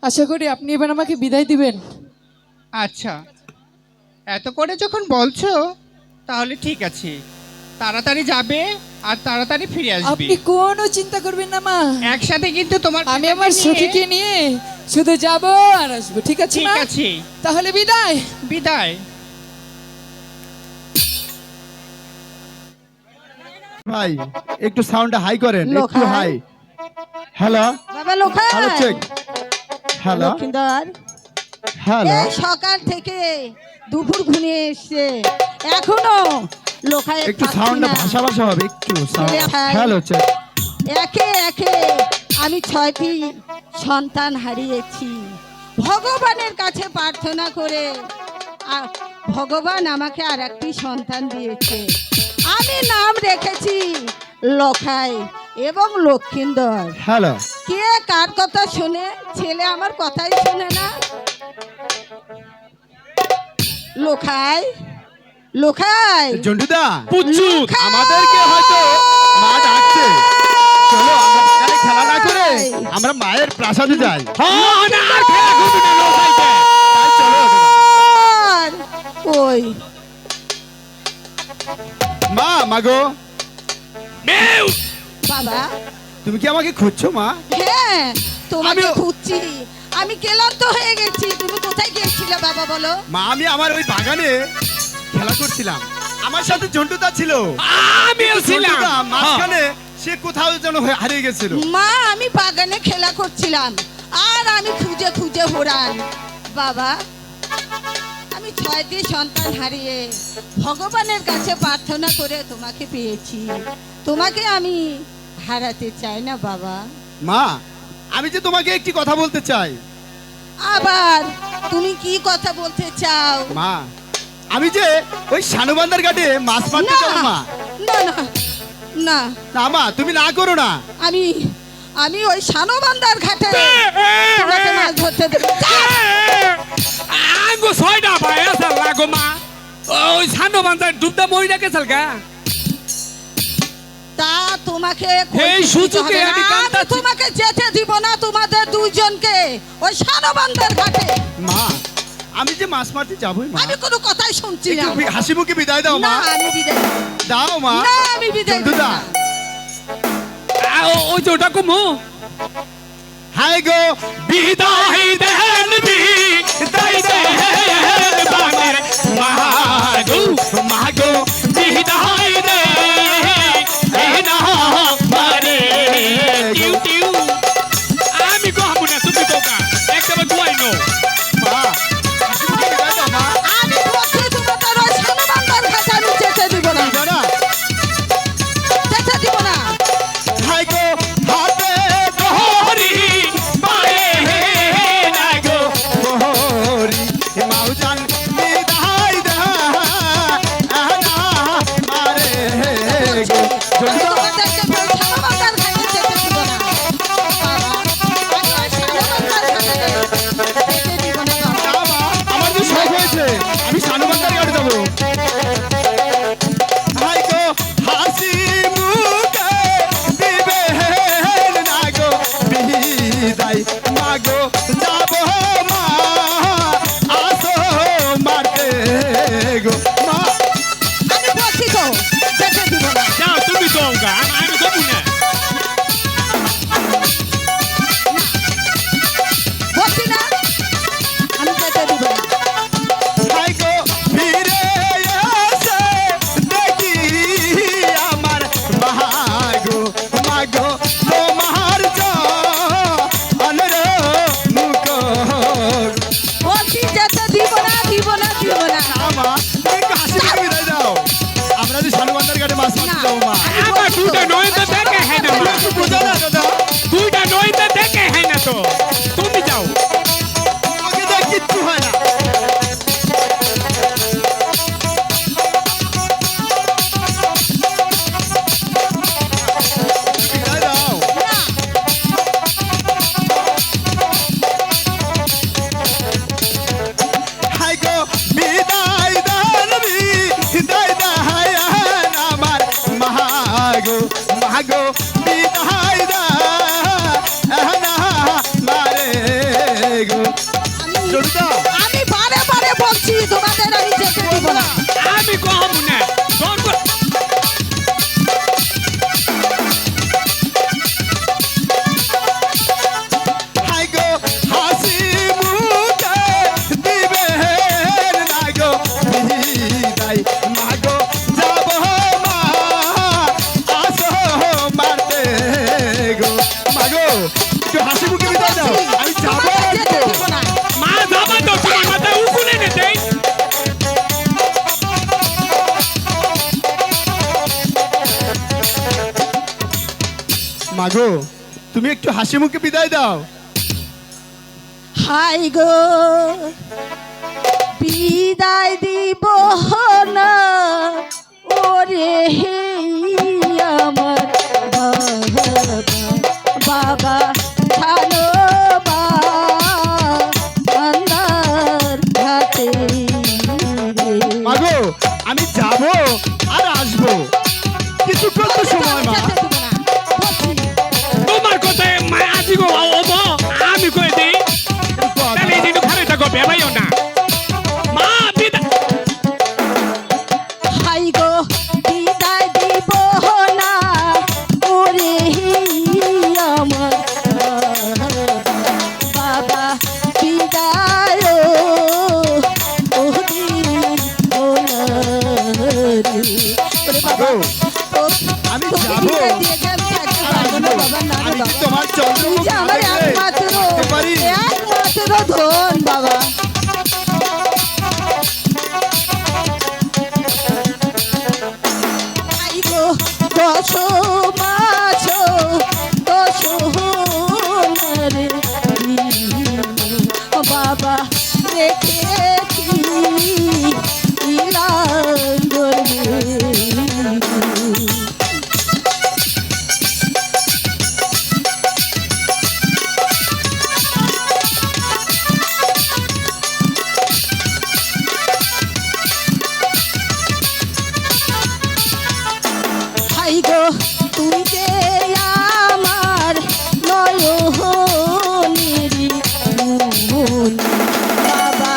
আশা করি আপনি এবার আমাকে বিদায় দিবেন। আচ্ছা, এত করে যখন বলছো তাহলে ঠিক আছে, তাড়াতাড়ি যাবে আর তাড়াতাড়ি ফিরে আসবে। আপনি কোনো চিন্তা করবেন না মা, একসাথে কিন্তু তোমার আমি আমার নিয়ে- সখীকে নিয়ে শুধু যাব আর আসবো, ঠিক আছে ঠিক মা? আছে, তাহলে বিদায়। বিদায়। ভাই একটু সাউন্ডটা হাই করেন, একটু লোখাই। হাই। হ্যালো বাবা Lokhai, hello check. Hello Lakhindar, hello এই সকাল থেকে দুপুর ঘুমিয়ে এসছে, এখনো লোখাই একটু সাউন্ডটা ভাষা ভাষা হবে, একটু সাউন্ড। ভাই। Hello check. একে একে আমি 6টি সন্তান হারিয়েছি। ভগবানের কাছে প্রার্থনা করে ভগবান আমাকে আর একটি সন্তান দিয়েছে। আমি নাম রেখেছি লোখাই এবং লক্ষিন্দর। হ্যালো কে কার কথা শুনে? ছেলে আমার কথাই শুনে না। লোখাই, লোখাই, জন্টুদা, পুচ্ছু আমাদেরকে হয়তো মা ডাকছে, চলো আমরা এখানে খেলা না করে আমরা মায়ের প্রাসাদে যাই। হ্যাঁ না আর খেলা করবি না লোকাইতে তাই চলো আর ওই মা। মাগো মেউ বাবা, তুমি কি আমাকে খুঁজছো মা? হ্যাঁ তোমাকে আমিও- খুঁজছি। আমি ক্লান্ত হয়ে গেছি। তুমি কোথায় গিয়েছিলে বাবা বলো? মা আমি আমার ওই বাগানে খেলা করছিলাম, আমার সাথে জন্টুদা ছিল। আমিও ছিলাম জন্টুদা মাঝখানে সে কোথাও যেন হারিয়ে গেছিল। মা আমি বাগানে খেলা করছিলাম আর আমি খুঁজে খুঁজে হরান। বাবা, আমি 6টি সন্তান হারিয়ে ভগবানের কাছে প্রার্থনা করে তোমাকে পেয়েছি। তোমাকে আমি হারাতে চাই না বাবা। মা আমি যে তোমাকে একটি কথা বলতে চাই। আবার তুমি কি কথা বলতে চাও? মা আমি যে ওই শানুবান্দার ঘাটে মাছ মারতে না যাবো মা। না না না, না মা তুমি না করো না। আমি আমি ওই শানবান্দার ঘাটে তোমাকে মাছ ধরতে দেব। আঙ্গো ছয়টা ভাই আছে লাগো মা ওই সানো বান্দার ডুবদা মরি রেখে চালগা তা তোমাকে এই সুযোগে হবে না। আমি আমি কান্দাচ্ছি। তোমাকে যেতে দিব না, তোমাদের দুইজনকে ওই শানবান্দার ঘাটে। মা আমি যে মাছ মারতে যাবোই মা। আমি কোনো কথাই শুনছি না। একটু হাসি মুখে বিদায় দাও না মা। আমি বিদায় দিব না। দাও মা। না আমি বিদায় দিব জন্টুদা না। ওই যে ওটা কমু হাই গো বিদায় দেন বিদায় দেন বানের মাগো মাগো বিদায় দেন না মারে টিউ টিউ আমি কহবো না তুমি কোকা একবার দুয়াই নো মা হাসি মুখে বিদায় দাও মা। আমি বলছি তোমাদের ওই শানবান্দার ঘাটে আমি যেতে দিব না, দাদা যেতে দিব না। হাই গো হাতে হরি পায়ে লাগো হরি মাউজান বিদায় দাও। মাগো তুমি একটু হাসি মুখে বিদায় দাও। হাই গো বিদায় দিব না ওরে আমার বাবা ছানো বান্দার ঘাটে মাগো আমি যাব আর আসবো, কিছুক্ষণ তো সময় মা। তোমার কথায় মা আজি গো ও মা আমি কই দেই তাহলে এই দিন ঘরে থাকো বেবাইও না মা বিদা হাই গো বিদায় দিব না ওরে আমার বাবা বিদায় ও দিন ওরে বাবা মাগো, আমি তোকে যাবো বিদায় দিয়ে গেলে থাকতে পারবো না বাবা, না রে আমি বাবা। কি তোমার তুই চন্দ্রমুখ যে আমার না দেখলে একমাত্র থাকতে পারি? ধন বাবা। আই গো দশ মাছ দশ রে বাবা রেখেছি ইলাঙ্গর হাই গো তুই যে আমার নয়নেরি মন বাবা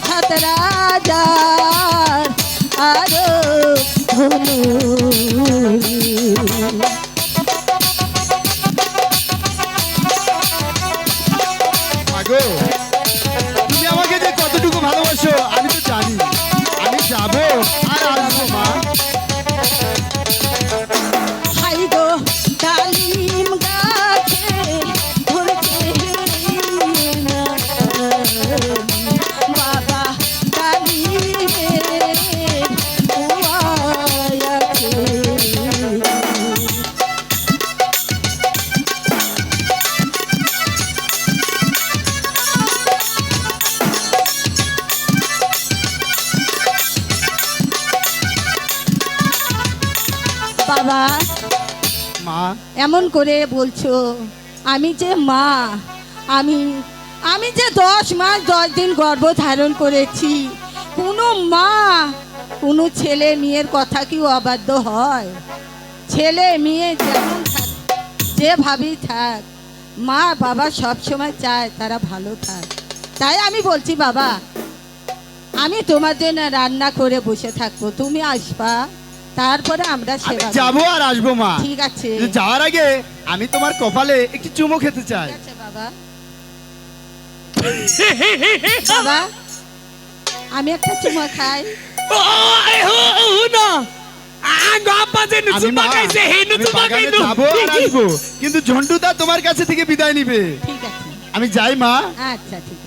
হাত রাজার আরো ধনু মাগো তুমি আমাকে যে কতটুকু ভালোবাসো আমি তো জানি, আমি যাব আর আসবো মা। হাই গো ডালিম গাছে ধরছে না বাবা ডালিমের কুয়ায়াছে বাবা মা এমন করে বলছো, আমি যে মা, আমি আমি যে 10 মাস 10 দিন গর্ভ ধারণ করেছি, কোনো মা কোনো ছেলে মেয়ের কথা কি অবাধ্য হয়? ছেলে মেয়ে যেমন থাক যেভাবেই থাক, মা বাবা সব সময় চায় তারা ভালো থাক। তাই আমি বলছি বাবা, আমি তোমার জন্য রান্না করে বসে থাকবো, তুমি আসবা, তারপরে আমরা আমি সেবা যাব করব। আর আসবো মা। ঠিক আছে কিন্তু যাওয়ার আগে আমি তোমার কপালে একটি চুমো খেতে চাই। ঠিক আছে বাবা। বাবা আমি একটা চুমা খাই। ও না আঙ্গ আব্বা যে আমি নুচু মা, পাকাইছে হে আমি নুচু বাগানে পাকাইতো যাবো আর আসবো, কিন্তু ঝন্টুদা তোমার কাছে থেকে বিদায় নিবে। ঠিক আছে আমি যাই মা। আচ্ছা ঠিক আছে।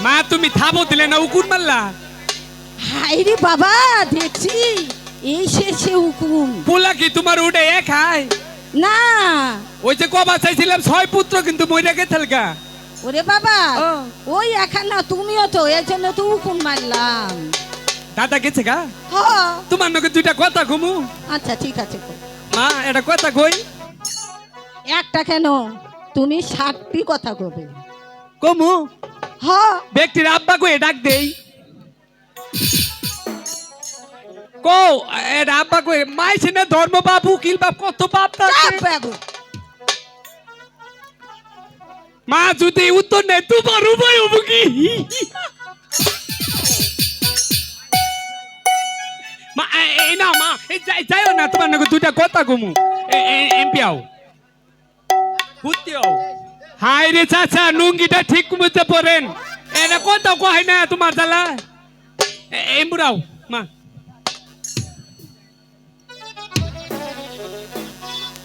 মা তুমি থাবো দিলে না উকুন মারলা হাই রে বাবা, দেখছি এই শেষে হুকুম পোলা কি তোমার উঠে এ খায় না। ওই যে কবা চাইছিলাম 6 পুত্র কিন্তু মইরা গেছালগা ওরে বাবা ও। ওই এখন না তুমিও তো এর জন্য তো হুকুম মারলাম। দাদা গেছে গা হ তোমার নাকি দুইটা কথা ঘুমু আচ্ছা ঠিক আছে। মা এটা কথা কই একটা কেন, তুমি 60টি কথা কবে। কমু হ ব্যক্তির আব্বা কই ডাক দেই কো এটা আব্বা কই মাইছে না ধর্ম বাপ উকিল বাপ কত বাপ চাপ থাকে বাবু। মা যদি উত্তর নেই তোমার উপায় হবো কি মা এই না মা যাইও না তোমার নাকি দুইটা কথা ঘুমু এমপি আও বুঝতে আও হাই রে চাচা লুঙ্গিটা ঠিক মতো পরেন এটা কথা কয় না তোমার জ্বালা এমবুড়াও মা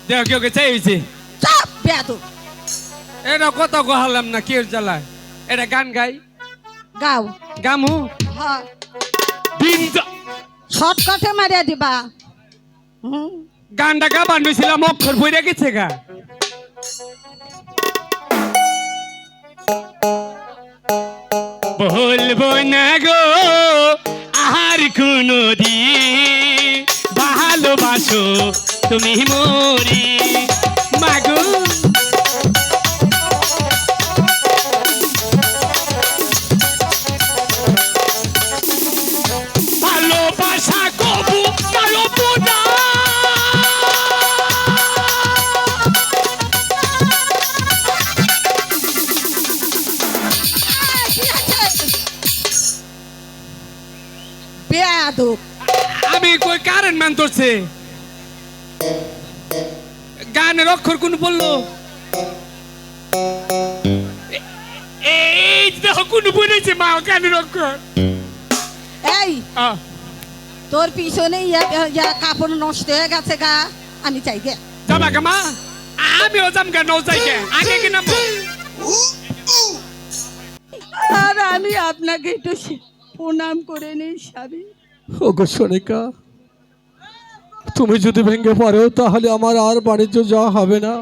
দেখ কেউ কে চাইছে চাপ বেদু। এটা কথা কহালাম না কেউ জ্বালা এটা গান গাই গাও। গামু হ দিন শর্টকাটে মারিয়া দিবা। হুম, গানটা গাবার নিয়েছিলাম অক্ষর বইরা গেছে গা। বলবো না গো আর কোনো দিন ভালোবাসো তুমি মরি মাগো। ভালোবাসা কবু পালবো না। বেয়াদব। আমি কই কারেন্ট ম্যান ধরছে গানের অক্ষর কোন বললো এই দেখো কোন বলেছে মা গানের অক্ষর। এই তোর পিছনে কাপড় নষ্ট হয়ে গেছে গা, আমি চাই গে। যাবা কে মা? আমিও যাম গে, নৌ যাই গে, আগে কি নাম? আর আমি আপনাকে একটু প্রণাম করে নেই স্বামী। ওগো সোনিকা, তুমি যদি ভেঙে পড়ো তাহলে আমার আর বাণিজ্য যাওয়া হবে না।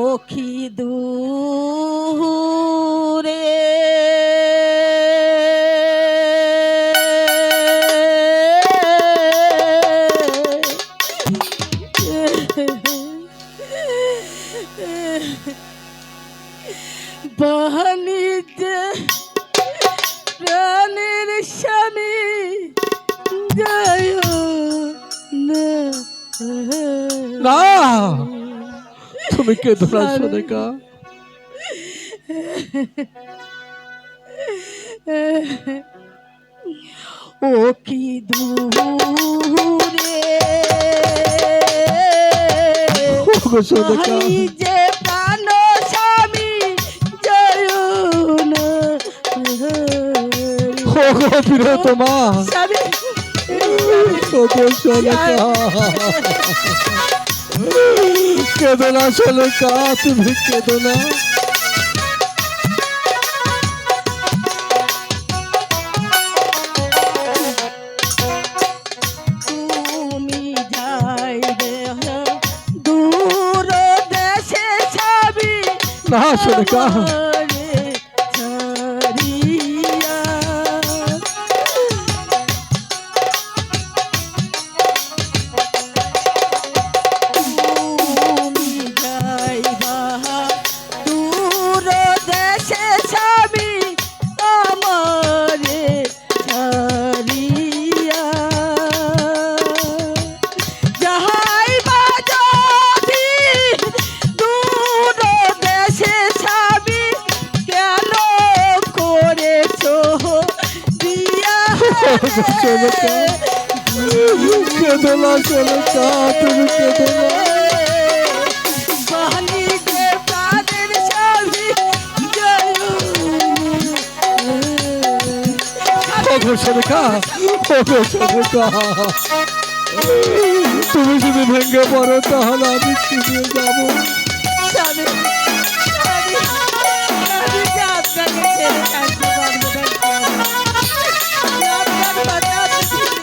ও কি দূরে বাণিজ্য প্রাণের স্বামী যায় না। না, তুমি কেঁদো না সোনিকা। ও কি দূরে ওগো সোনিকা, যে প্রাণ স্বামী যায় না। ওগো প্রিয়তমা, স্বামী ওগো সোনিকা, কেঁদো না সোনিকা, তুমি কেঁদো না। তুমি যাইবে দূর দেশে স্বামী না সোনিকা, আমারে ছাড়িয়া। তুমি যাইবা দূর দেশে স্বামী আমারে ছাড়িয়া। যাইবা যদি দূর দেশে স্বামী কেন করেছো বিয়া ওগো সোনিকা, কেঁদো না সোনিকা, তুমি কেঁদো না। বাণিজ্যে প্রাণের স্বামী যায় না। ওগো সোনিকা, ওগো সোনিকা, তুমি যদি ভেঙে পড়ো তাহলে আমি ফিরে যাবো। স্বামী, স্বামী, আমি যে আপনাকে ছেড়ে থাকতে পারবো না স্বামী। আপনার কথা আমি শুনি।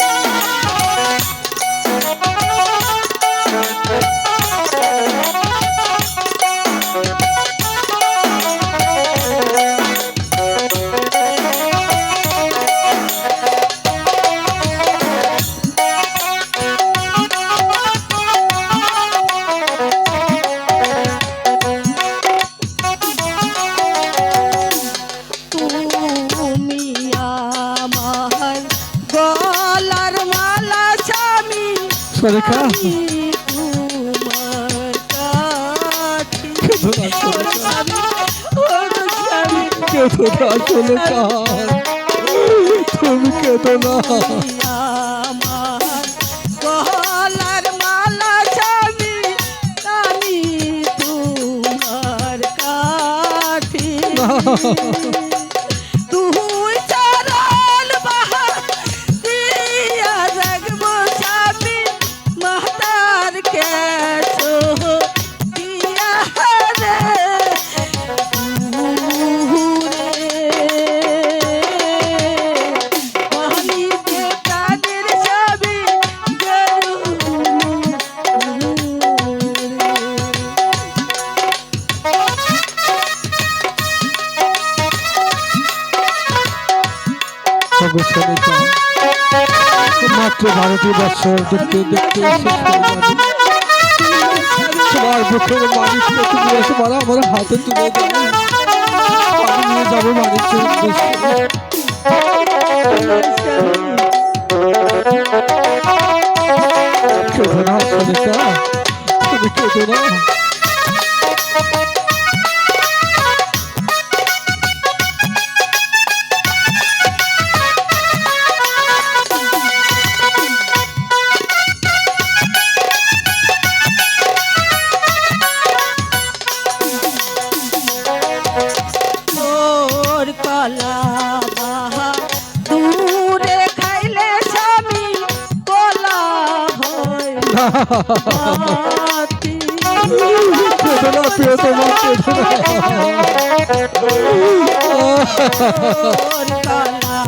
তুমি আমার গলার মালা স্বামী, সোনিকা, আমি তোমার কাছে। কেঁদো না সোনিকা, কেঁদো না সোনিকা, তুমি কেঁদো না। আমার গলার মালা স্বামী, আমি তোমার কাছে। তুই চরণ বাহা দিয়া রাখবো স্বামী, মাতার কেছো দিয়া রে দূরে। ওগো সোনিকা, মাত্র 12টি বছর দেখতে দেখতে শেষ হয়ে যাবে। তোমার বুকের মানিকটা তুমি এসবার আমার হাতে তুলে দেবে। আমি নিয়ে যাবো বাণিজ্যের উদ্দেশ্যে। কেঁদো না সোনিকা, তুমি কেঁদো না। তোর কলা বাহা দূরে খাইলে স্বামী কলা হয় বাতি। কেঁদো না প্রিয়তমা, কেঁদো না। তোর কলা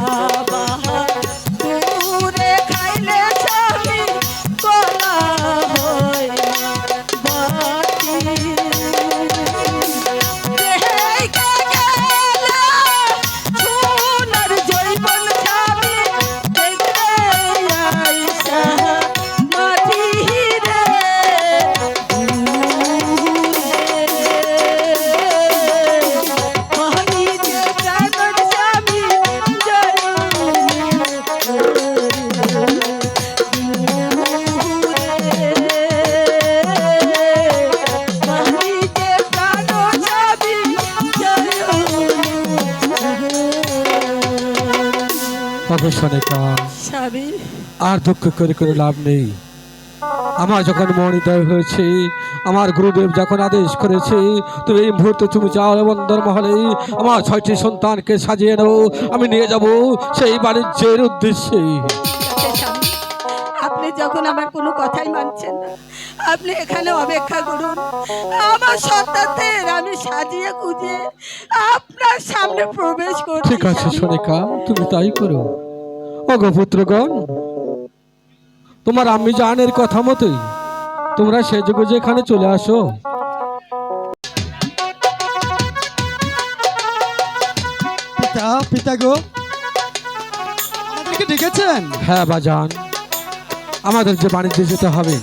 বাহা দূরে খাইলে স্বামী কলা হয় বাতি। দেহে গেলা সোনার জৈবন স্বামী দেখতে আইসা মাটি রে পানি যে প্রাণর স্বামী পানি যে প্রাণর স্বামী ওগো সোনিকা, স্বামী আর দুঃখ করে কোনো লাভ নেই। আমার যখন মনোদয় হয়েছে, আমার গুরুদেব যখন আদেশ করেছে তুমি এই মুহূর্তে তুমি যাও বন্দর মহলে আমার 6টি সন্তানকে সাজিয়ে নেও, আমি নিয়ে যাব সেই বাণিজ্যের উদ্দেশ্যে। স্বামী, আপনি যখন আমার কোনো কথাই মানছেন না, আপনি এখানে অপেক্ষা করুন। আমার সন্তানদের আমি সাজিয়ে গুজিয়ে আপনার সামনে প্রবেশ করছি। ঠিক আছে স্বামী। সোনিকা, তুমি তাই করো। ওগো পুত্রগণ, তোমার আম্মি জানের কথা মতোই তোমরা সেজে গুজে এখানে চলে আসো। পিতা, পিতা গো, আমাদেরকে ডেকেছেন? হ্যাঁ বাজান, আমাদের যে বাণিজ্যে যেতে হবে,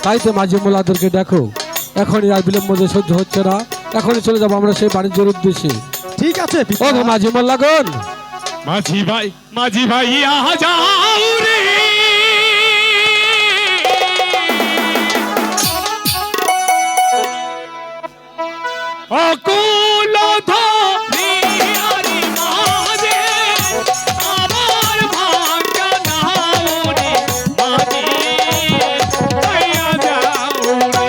তাই তো মাঝি মোল্লাদেরকে দেখো। এখনই আর বিলম্ব যে সহ্য হচ্ছে না, এখনই চলে যাবো আমরা সেই বাণিজ্যের উদ্দেশ্যে। ঠিক আছে পিতা। ওগো মাঝি মোল্লাগণ, মাঝি ভাই আহা যাও রে। অকুল ধরে আরে মাঝে আমার ভাঙ্গা নাও রে মাঝি ভাইয়া যাও রে।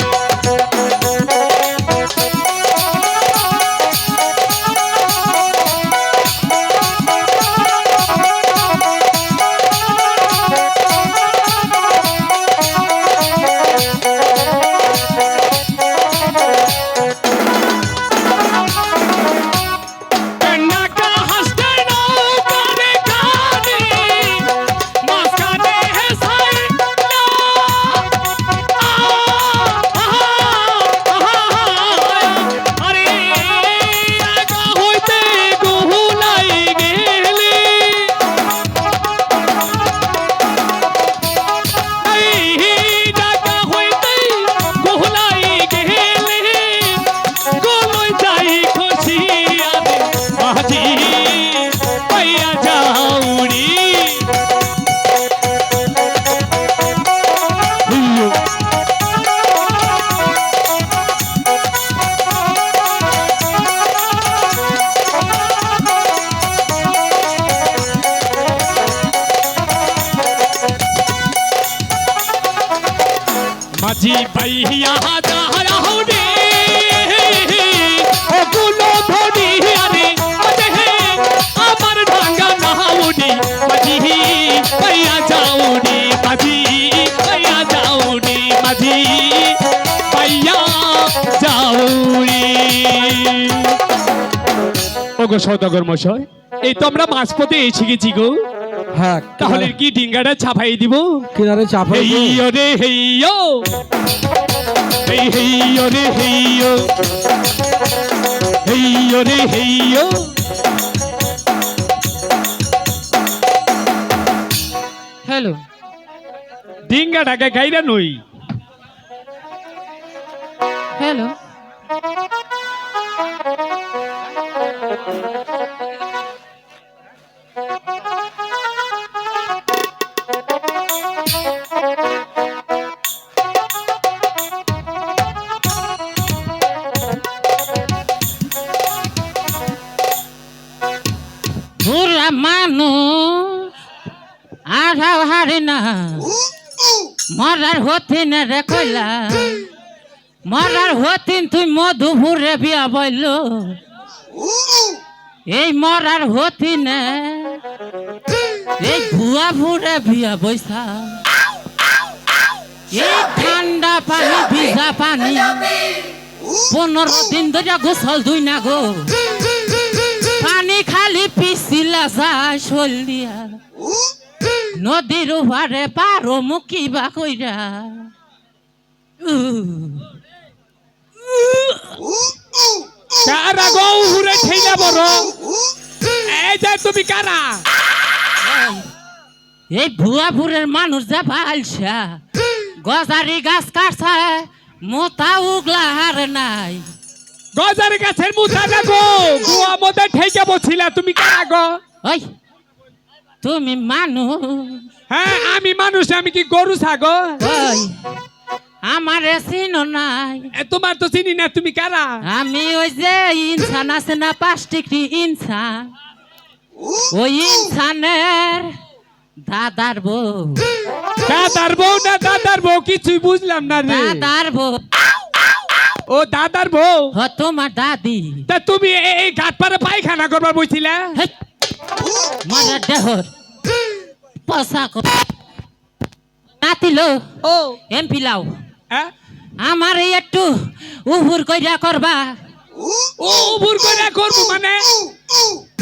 মাঝি ভাইয়া যারা হরে ওগুলো ধরি আরে আরে আমার ঢাঙ্গা নাউনি মাঝি ভাইয়া যাওনি মাঝি ভাইয়া যাওনি মাঝি ভাইয়া যাওনি। ওগো সওদাগর মশাই, এই তো আমরা মাঝপথে এসে গেছি গো। হ্যাঁ তাহলে কি ডিঙ্গাটা ছাপাই দিব? কিনারে চাপাই দিও। হেইয়ো রে হেইয়ো, এই হেইয়ো রে হেইয়ো, হেইয়ো রে হেইয়ো। ডিঙ্গা ঢাকা গাইরা নই। হ্যালো, বুড়া মানুষ আড়াও হারে না মরার হতিন রে কইলা মরার হতিন তুই মধুপুরে বিয়া বইল এই মরার হতিনে এই ভুয়া ভুরে বিয়া বইসা এই ঠান্ডা পানি ভিজা পানি 15 দিন ধরে গোসল দুই না গো পানি খালি পিছিলা যায় শোলিয়া নদীর ওপারে পারো মুখি বা কইরা কারা গো ঘুরে ঠেলা বড়? এই যে তুমি কারা? এই ভুয়াপুরের মানুষ যা পালসা গজারি গাছ কাটছে মোতা উগলা হার নাই গজারি গাছের মুথা না গো, গুয়া মধ্যে ঠেকে বছিলা। তুমি কারা গো? ওই তুমি মানুষ হ্যাঁ আমি মানুষ, আমি কি গরু ছাগল? ওই আমারে চিনো নাই তোমার তো চিনি না, তুমি কারা? আমি ওই যে ইনসান আছে না 5 ডিগ্রি ইনসান ওই ইনসানের দাদার বউ দাদার বউ না দাদার বউ কিছুই বুঝলাম না রে। দাদার বউ ও দাদার বউ? হ তোমার দাদি তা তুমি এই ঘাট পারে পায়খানা করবার বইছিলা? মারা দেহর পোশাক নাতিলো ও এমপি লাও হ্যাঁ? আমার একটু উহুর কইরা করবা ও ভুল করে করবো মানে?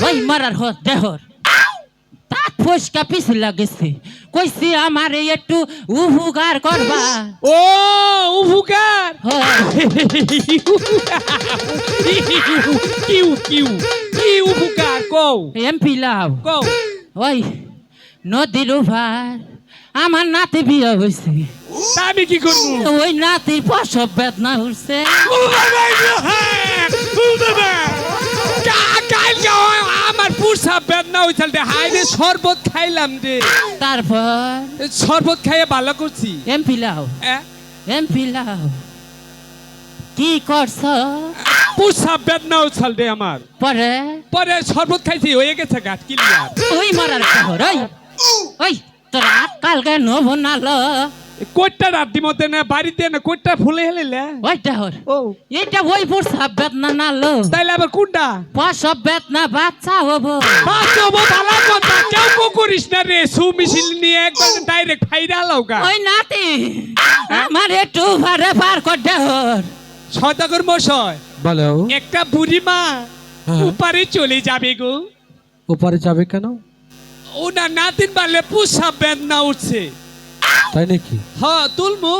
ওই মারার হ দেহর তাত ফসকা পিছু লাগেছে কইছি আমার একটু উহুগার করবা ও উপকার। হয় কিউ কিউ কি উপকার কও এমপি লাও কও। ওই নদীর উভার আমার নাতি বিয়ে হয়েছে তা আমি কি করবো? ওই নাতির প্রসব বেদনা উঠছে আমার পুরসা বেদনা হয়েছিল রে। হাই রে শরবত খাইলাম রে, তারপর শরবত খাইয়ে ভালো করছি। এমপি লাও এমপি লাও কি করছ পুরসা বেদনা হয়েছিল রে আমার। পরে পরে শরবত খাইছি, হয়ে গেছে গাট ক্লিয়ার। ওই মারার শহর ওই ওই তোর আজকালকে নব নালো কোটটা রাত্রি মধ্যে না বাড়িতে না কোটটা ফুলে হেলে। ওই শহর ও এটা ওই প্রসব বেদনা নালো তাইলে আবার কোনটা? প্রসব বেদনা বাচ্চা হবো বাস্তব ভালো কথা, কেউ কো করিস না রে। সুমিছিল নিয়ে একবার ডাইরেক্ট ফাইরা লাউগা। ওই নাতি আমার একটু ভারে পার কর দেহর সদাগর মশাই, বলো একটা বুড়ি মা হ্যাঁ। উপারে চলে যাবে গো। ওপারে যাবে কেন? ওনার নাতিন বালে পুষা বেদনা উঠছে। তাই নাকি? হ্যাঁ তুলমু।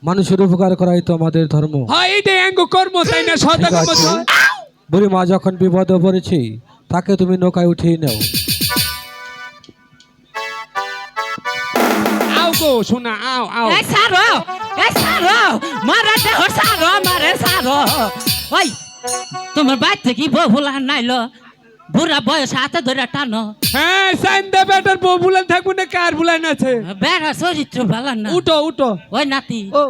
মানুষের উপকার করাই তো আমাদের ধর্ম। হ্যাঁ এইটাই অঙ্গ কর্ম, তাই না ঠিক সদাগর আছে, মশাই? বুড়ি মা যখন বিপদে পড়েছি তাকে তুমি নৌকায় উঠিয়ে নাও। আও গো শোনা, আও আও। এই সারো মারা দেহর সারো মারে সারো ওই তোমার বাচ্চা কি বহুলা নাইলো বুড়া বয়স হাতে ধরে টানো হ্যাঁ সাইন্দা বেটার বউ বুলান থাকবো না, কার বুলান আছে? বেড়া চরিত্র ভালো না উঠো উঠো। ওই নাতি ও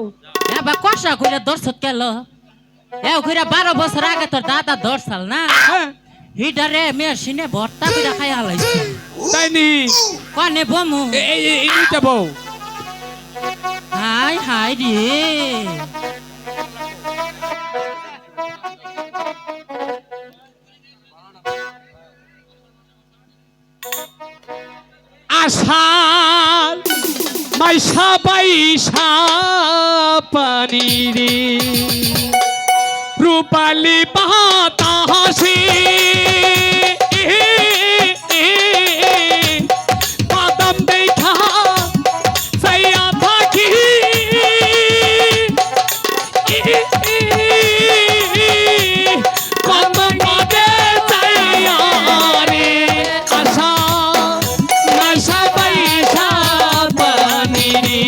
এবার কষা করে দর্শক গেল এও করে 12 বছর আগে তোর দাদা দর্শাল না হ্যাঁ হিডারে মেশিনে ভর্তা করে খাই হালাইছে তাই নি। কনে বমু এই নিতে বউ। হাই হাই রে আষাঢ় মাইশা বাইশা পানি রে রূপালি বাতাসে বাদাম দেখা সাইয়া থাকি কত পদে চাইয়া রে আশা মাইশা বাইশা পানি রে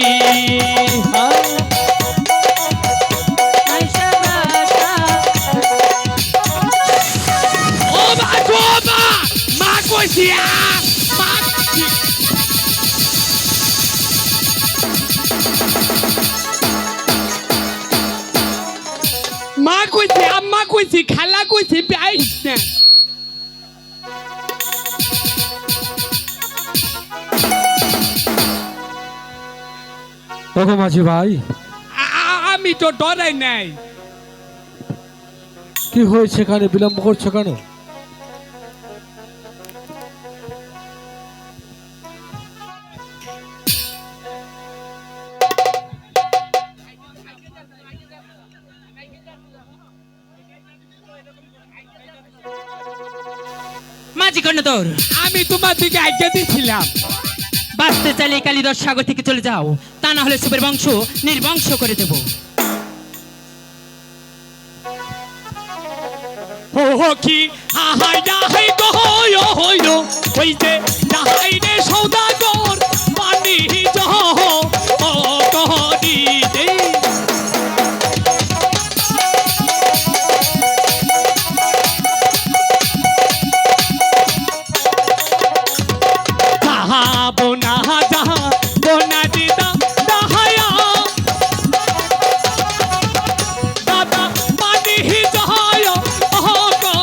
কইছি মা মা কইছি আম্মা কইছি খালা কইছি আইস না ওগো মাঝি ভাই, আমি তো ডরাই নাই। কি হয়েছে, এখানে বিলম্ব করছো কেন? মাঝি কর্ণধর, আমি তোমার দিকে আজ্ঞা দিছিলাম। বাঁচতে চাইলে এই কালিদাস সাগর থেকে চলে যাও, তা না হলে সুবের বংশ নির্বংশ করে দেব। ও কি হাই হাই গো হইলো ওই যে হাই রে সৌদাগর পানি জহ ও কহদি দে যাহা বোনা যাহা বোনা দিদা দাহায়া দাদা পানি জহায় ও গো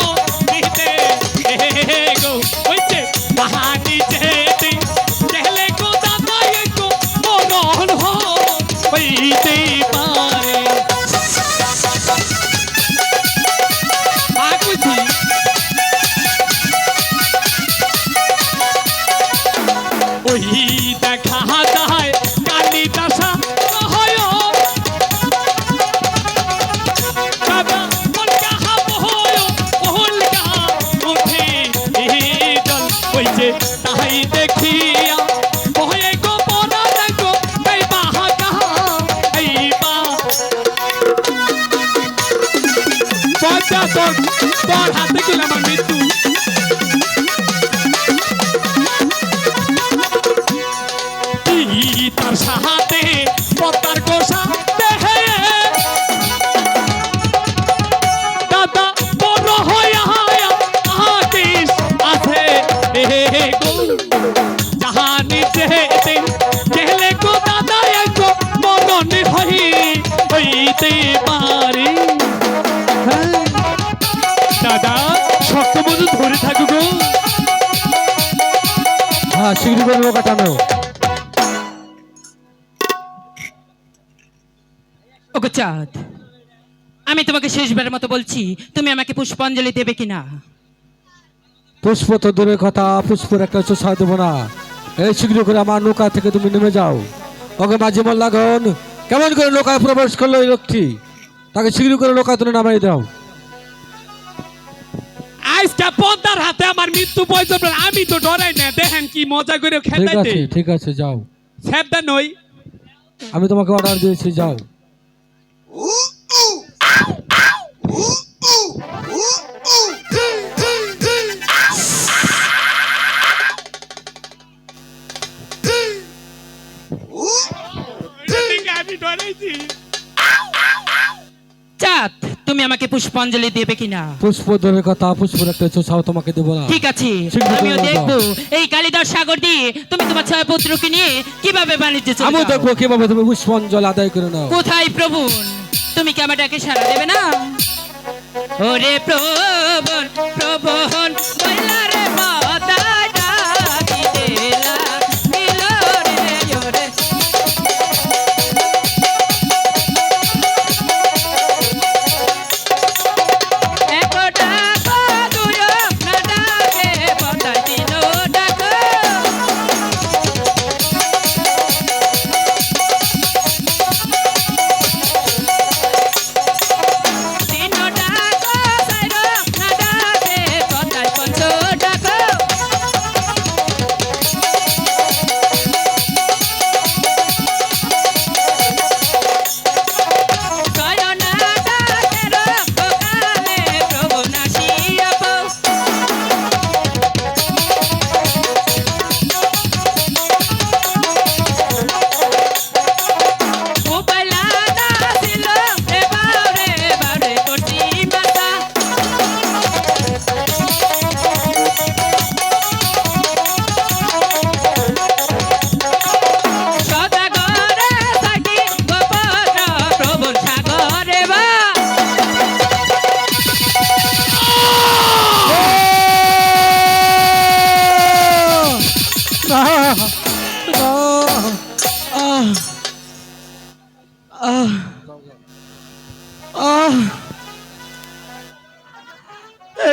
নিতে গো ওই যে পাহাড়ি যেতে গেলে গো দাদা গো মরণ হইতে পারে আকুতি ওই দেখা যায় কালিদাসা হয় দাদা কলকা হয় ওলকা উঠে জল ওই যে তাই দেখিয়া ভয়ে গো পরা দেখো এই বাহাকা এই বা পচা তোর হাতে গেল আমার মৃত্যু তার সাহাতে পতার গোসা দেহে দাদা বড় হইয়া আদেশ আছে গো জাহানি যেতে গেলে গো দাদা গো মরণ হইতে পারে দাদা শক্ত মতো ধরে থাকো গো হ্যাঁ, শীঘ্র করে নৌকা টানো। ওগো চাঁদ, আমি তোমাকে শেষবারের মতো বলছি, তুমি আমাকে পুষ্পাঞ্জলি দেবে কিনা? পুষ্প তো দূরের কথা, পুষ্পের একটা চোষা দেবো না। এই শীঘ্র করে আমার নৌকা থেকে তুমি নেমে যাও। ওকে মাঝি মোল্লাগণ, কেমন করে নৌকায় প্রবেশ করলো এই লোকটি? তাকে শীঘ্র করে নৌকা তুলে নামাই দাও। আজকে পদ্মার হাতে আমার মৃত্যু পর্যন্ত আমি তো ডরাই না। দেখেন কি মজা করে ঠিক খেলাইতে আছে, ঠিক আছে, যাও। সাবধান নই। আমি তোমাকে অর্ডার দিয়েছি, যাও। আমি ডরাইছি। চাঁদ, তুমি আমাকে পুষ্পাঞ্জলি দেবে কিনা? পুষ্প দূরের কথা, পুষ্পের একটা চোষাও তোমাকে দেবো না। ঠিক আছে, শীঘ্র করে আমিও নাও। দেখবো এই কালিদাস সাগর দিয়ে তুমি তোমার ছয় পুত্রকে নিয়ে কিভাবে বাণিজ্য আমি চলে দেখবো কিভাবে তুমি পুষ্পাঞ্জলি আদায় করে নাও। কোথায় প্রভু, তুমি কি আমার ডাকে সাড়া দেবে না? ওরে প্রবণ প্রবণ বইলারে মাদায় ডাকি দেলা দিলো রে ওরে। এক ডাকো দুই না ডাকে বদাই দিলো ডাকো। তিন ডাকো চাইরো না ডাকে বদাই পঞ্চ ডাকো।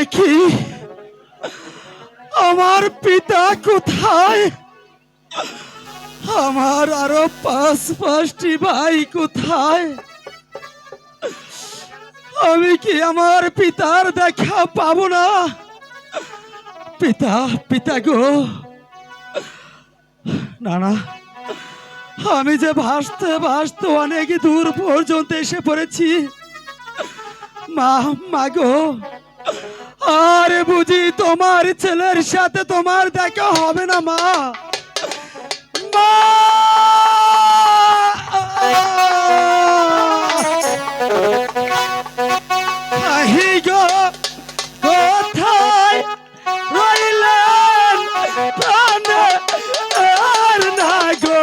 দেখি আমার পিতা কোথায়, আমার আরো পাঁচটি ভাই কোথায়? আমি কি আমার পিতার দেখা পাবো না? পিতা, পিতা গো, না না, আমি যে ভাসতে ভাসতে অনেক দূর পর্যন্ত এসে পড়েছি। মা, মা গো, আরে বুঝি তোমার ছেলের সাথে তোমার দেখা হবে না মা? মা! আহি গো, কোথায় রইলেন প্রাণে আর না গো?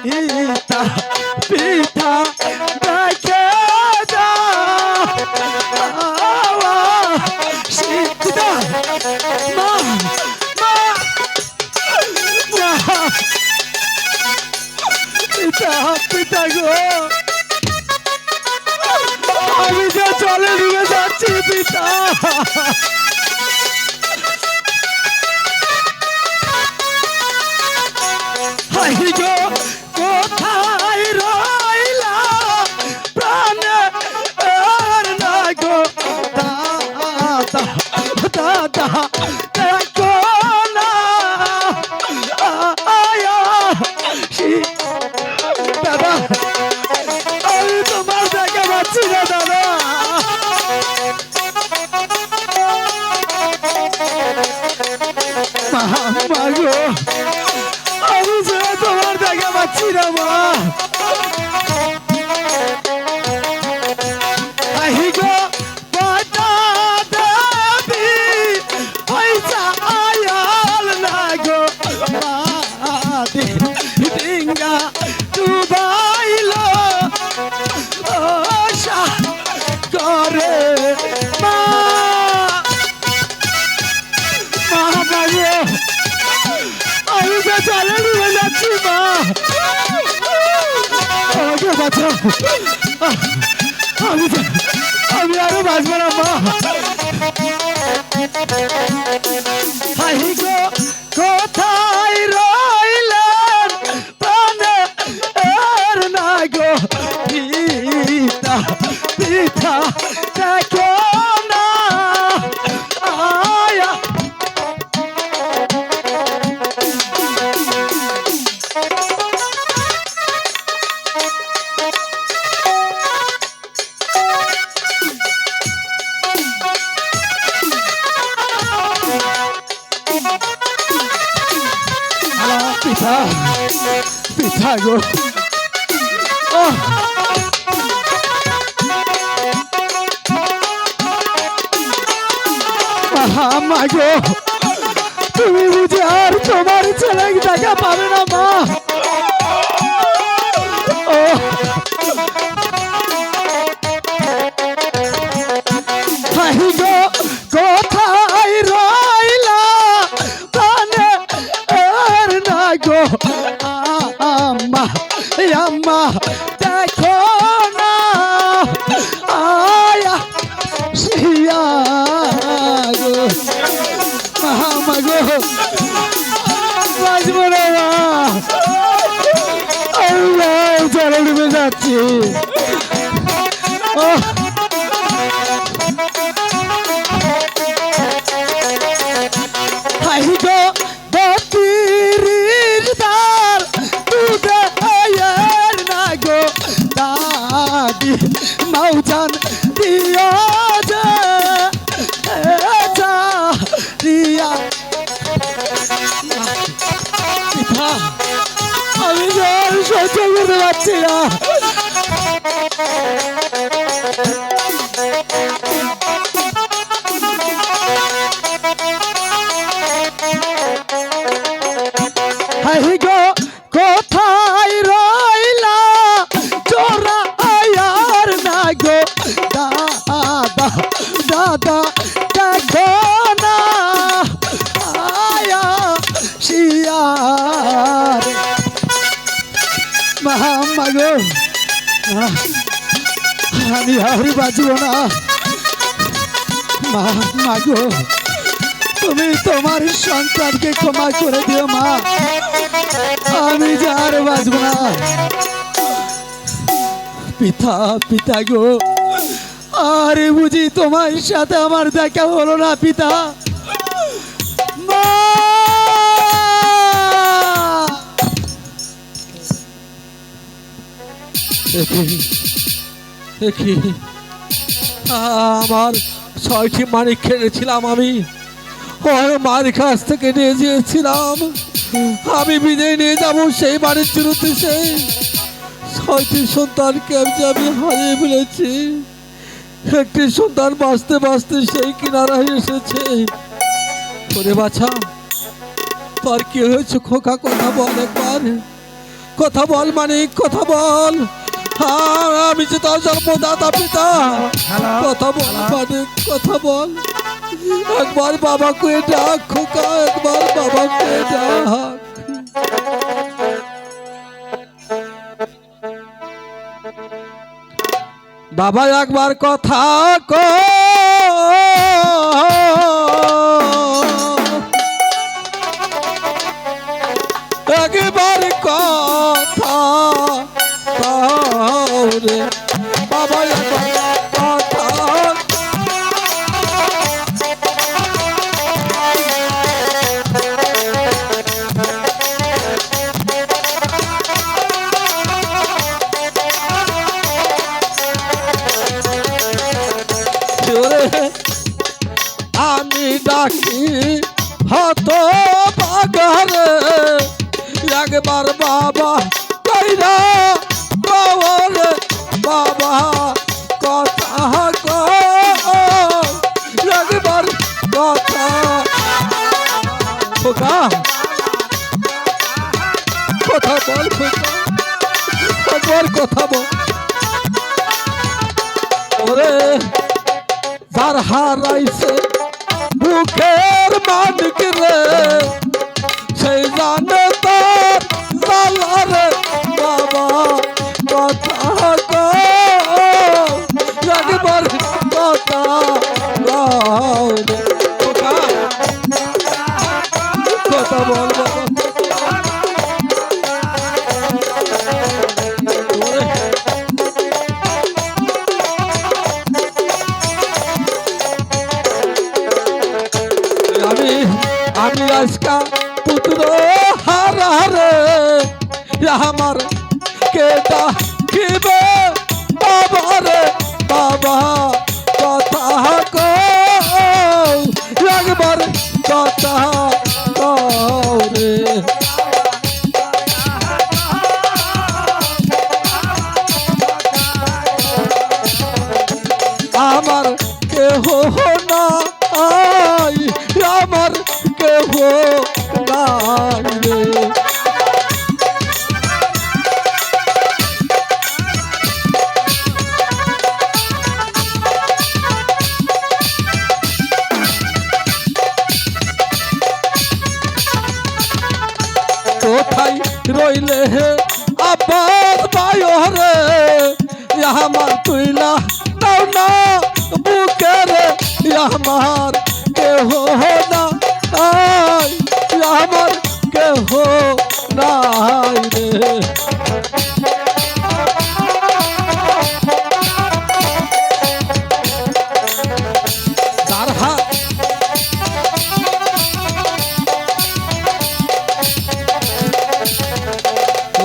পিতা, পিতা দেখে যাও। পিতা, মা, মা, মা, পিতা, পিতা গো, আমি যে জলে ডুবে যাচ্ছি পিতা। হাই গো, কোথায় রইলা প্রাণে আর না গো? দাদা, দাদা দেখো না, আয়া দাদা, আমি তোমার দেখা পাচ্ছি না দাদা। মা, মা গো, আমি যে তোমার দেখা পাচ্ছি না মা। আহি গো, বাটা দেবী পয়সা আয়াল না গো। ডিঙ্গা ডুবাইল আশা করে মা। মা, মা গো, আমি যে জলে ডুবে যাচ্ছি মা, আমাকে বাঁচাও। আমি আরো বাঁচবো না মা। হাই গো, কোথায় রইলেন প্রাণে আর না গো? পিতা, পিতা দেখো না, আয়া পিতা, পিতা গো, মা গো, তুমি বুঝি আর তোমার ছেলে দেখা পাবে না মা? হাই গো, কোথায় রইলা প্রাণে আর না গো? আম্মা, আম্মা দেখো না, আয়া শিয়া গো, মা গো, বাঁচবো না মা, আমি জলে ডুবে যাচ্ছি। হাই গো, বকিরির দাল দুধে আয়ার না গো। দাদি মাউজান দিয়া যে রিয়া। পিতা, আমি জল সহ্য করতে পারছি না। হাই গো, কোথায় রইলা জোরা আয়ার না গো? দাদা, দাদা দেখো না, আয়া শিয়ার। মা, মা গো, আমি আর বাঁচব না। মা মাগো তুমি তোমার সন্তানকে ক্ষমা করে দিও মা, আমি যে আর বাঁচব না। পিতা পিতা গো, আরে বুঝি তোমার সাথে আমার দেখা হলো না পিতা। মা দেখি আমার 6টি মানিক খেয়েছিলাম, আমি ওর মার কাছ থেকে নিয়ে গিয়েছিলাম, আমি বিদায় নিয়ে যাব সেই বাড়ির চুরুতে। সেই 6টি সন্তানকে আমি হারিয়ে ফেলেছি। একটি সন্তান বাঁচতে বাঁচতে সেই কিনারায় এসেছে। ওরে বাছা, তোর কি হয়েছে খোকা? কথা বল একবার, কথা বল মানিক, কথা বল। আমি যে তোর জন্মদাতা পিতা, কথা বল মানিক, কথা বল। একবার বাবাকে ডাক খোকা, একবার বাবাকে ডাক। বাবা একবার কথা একবার কথা রে বাবা, একবার কথা। আমি ডাকি হত বাগারে, একবার বাবা কইরা বাবারে বাবা কথা একবার কথা। খোকা কথা বল খোকা, একবার কথা বল। ওরে যার হারাইছে বুকের মানিক রে, সেই জানে তার জ্বালা রে বাবা কথা একবার কথা কথা বল বাবা। আমি আজকা পুত্র হারা রে, আমার কে ডাকিবে বাবা রে বাবা কথা একবার কথা রে। আমার কেহ না আমার কেহ নাই রে। কোথায় রইলে হে আব্বাস বায়রে, আমার তুইলা নাও না বুকেরে, আমার কেহ না আমার কেহ নাই রে।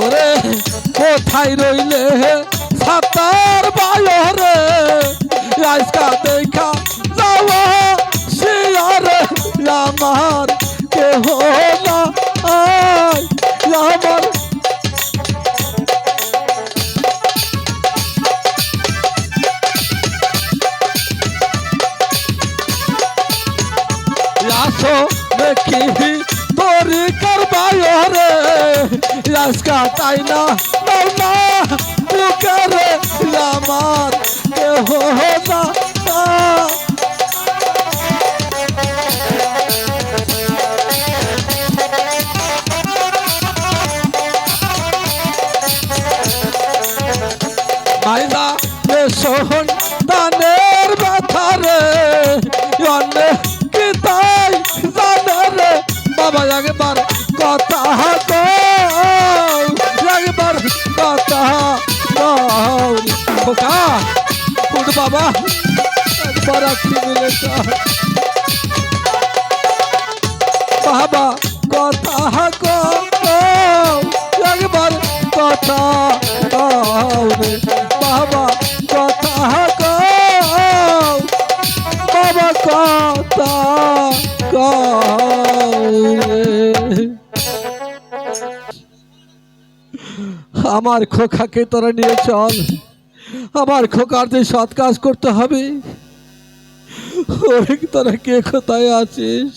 ওরে কোথায় রইলে সাতার বায়রে, আজকা দেখা যাওয়া শিয়ারে, আমার কেহ না আমার। আসো দেখি তোরি করবায়রে, আজকা তাই না বুকেরে, আমার কেহ না। মাইলা সোহন দানের ব্যথারে, একবার আঁখি মিলে যা। বাবা কথা কও, একবার কথা কও রে বাবা, কথা কও বাবা, কথা কও রে। আমার খোকাকে তোরা নিয়ে চল, আমার খোকার যে সৎ কাজ করতে হবে। ওরে তোরা কে কোথায় আছিস?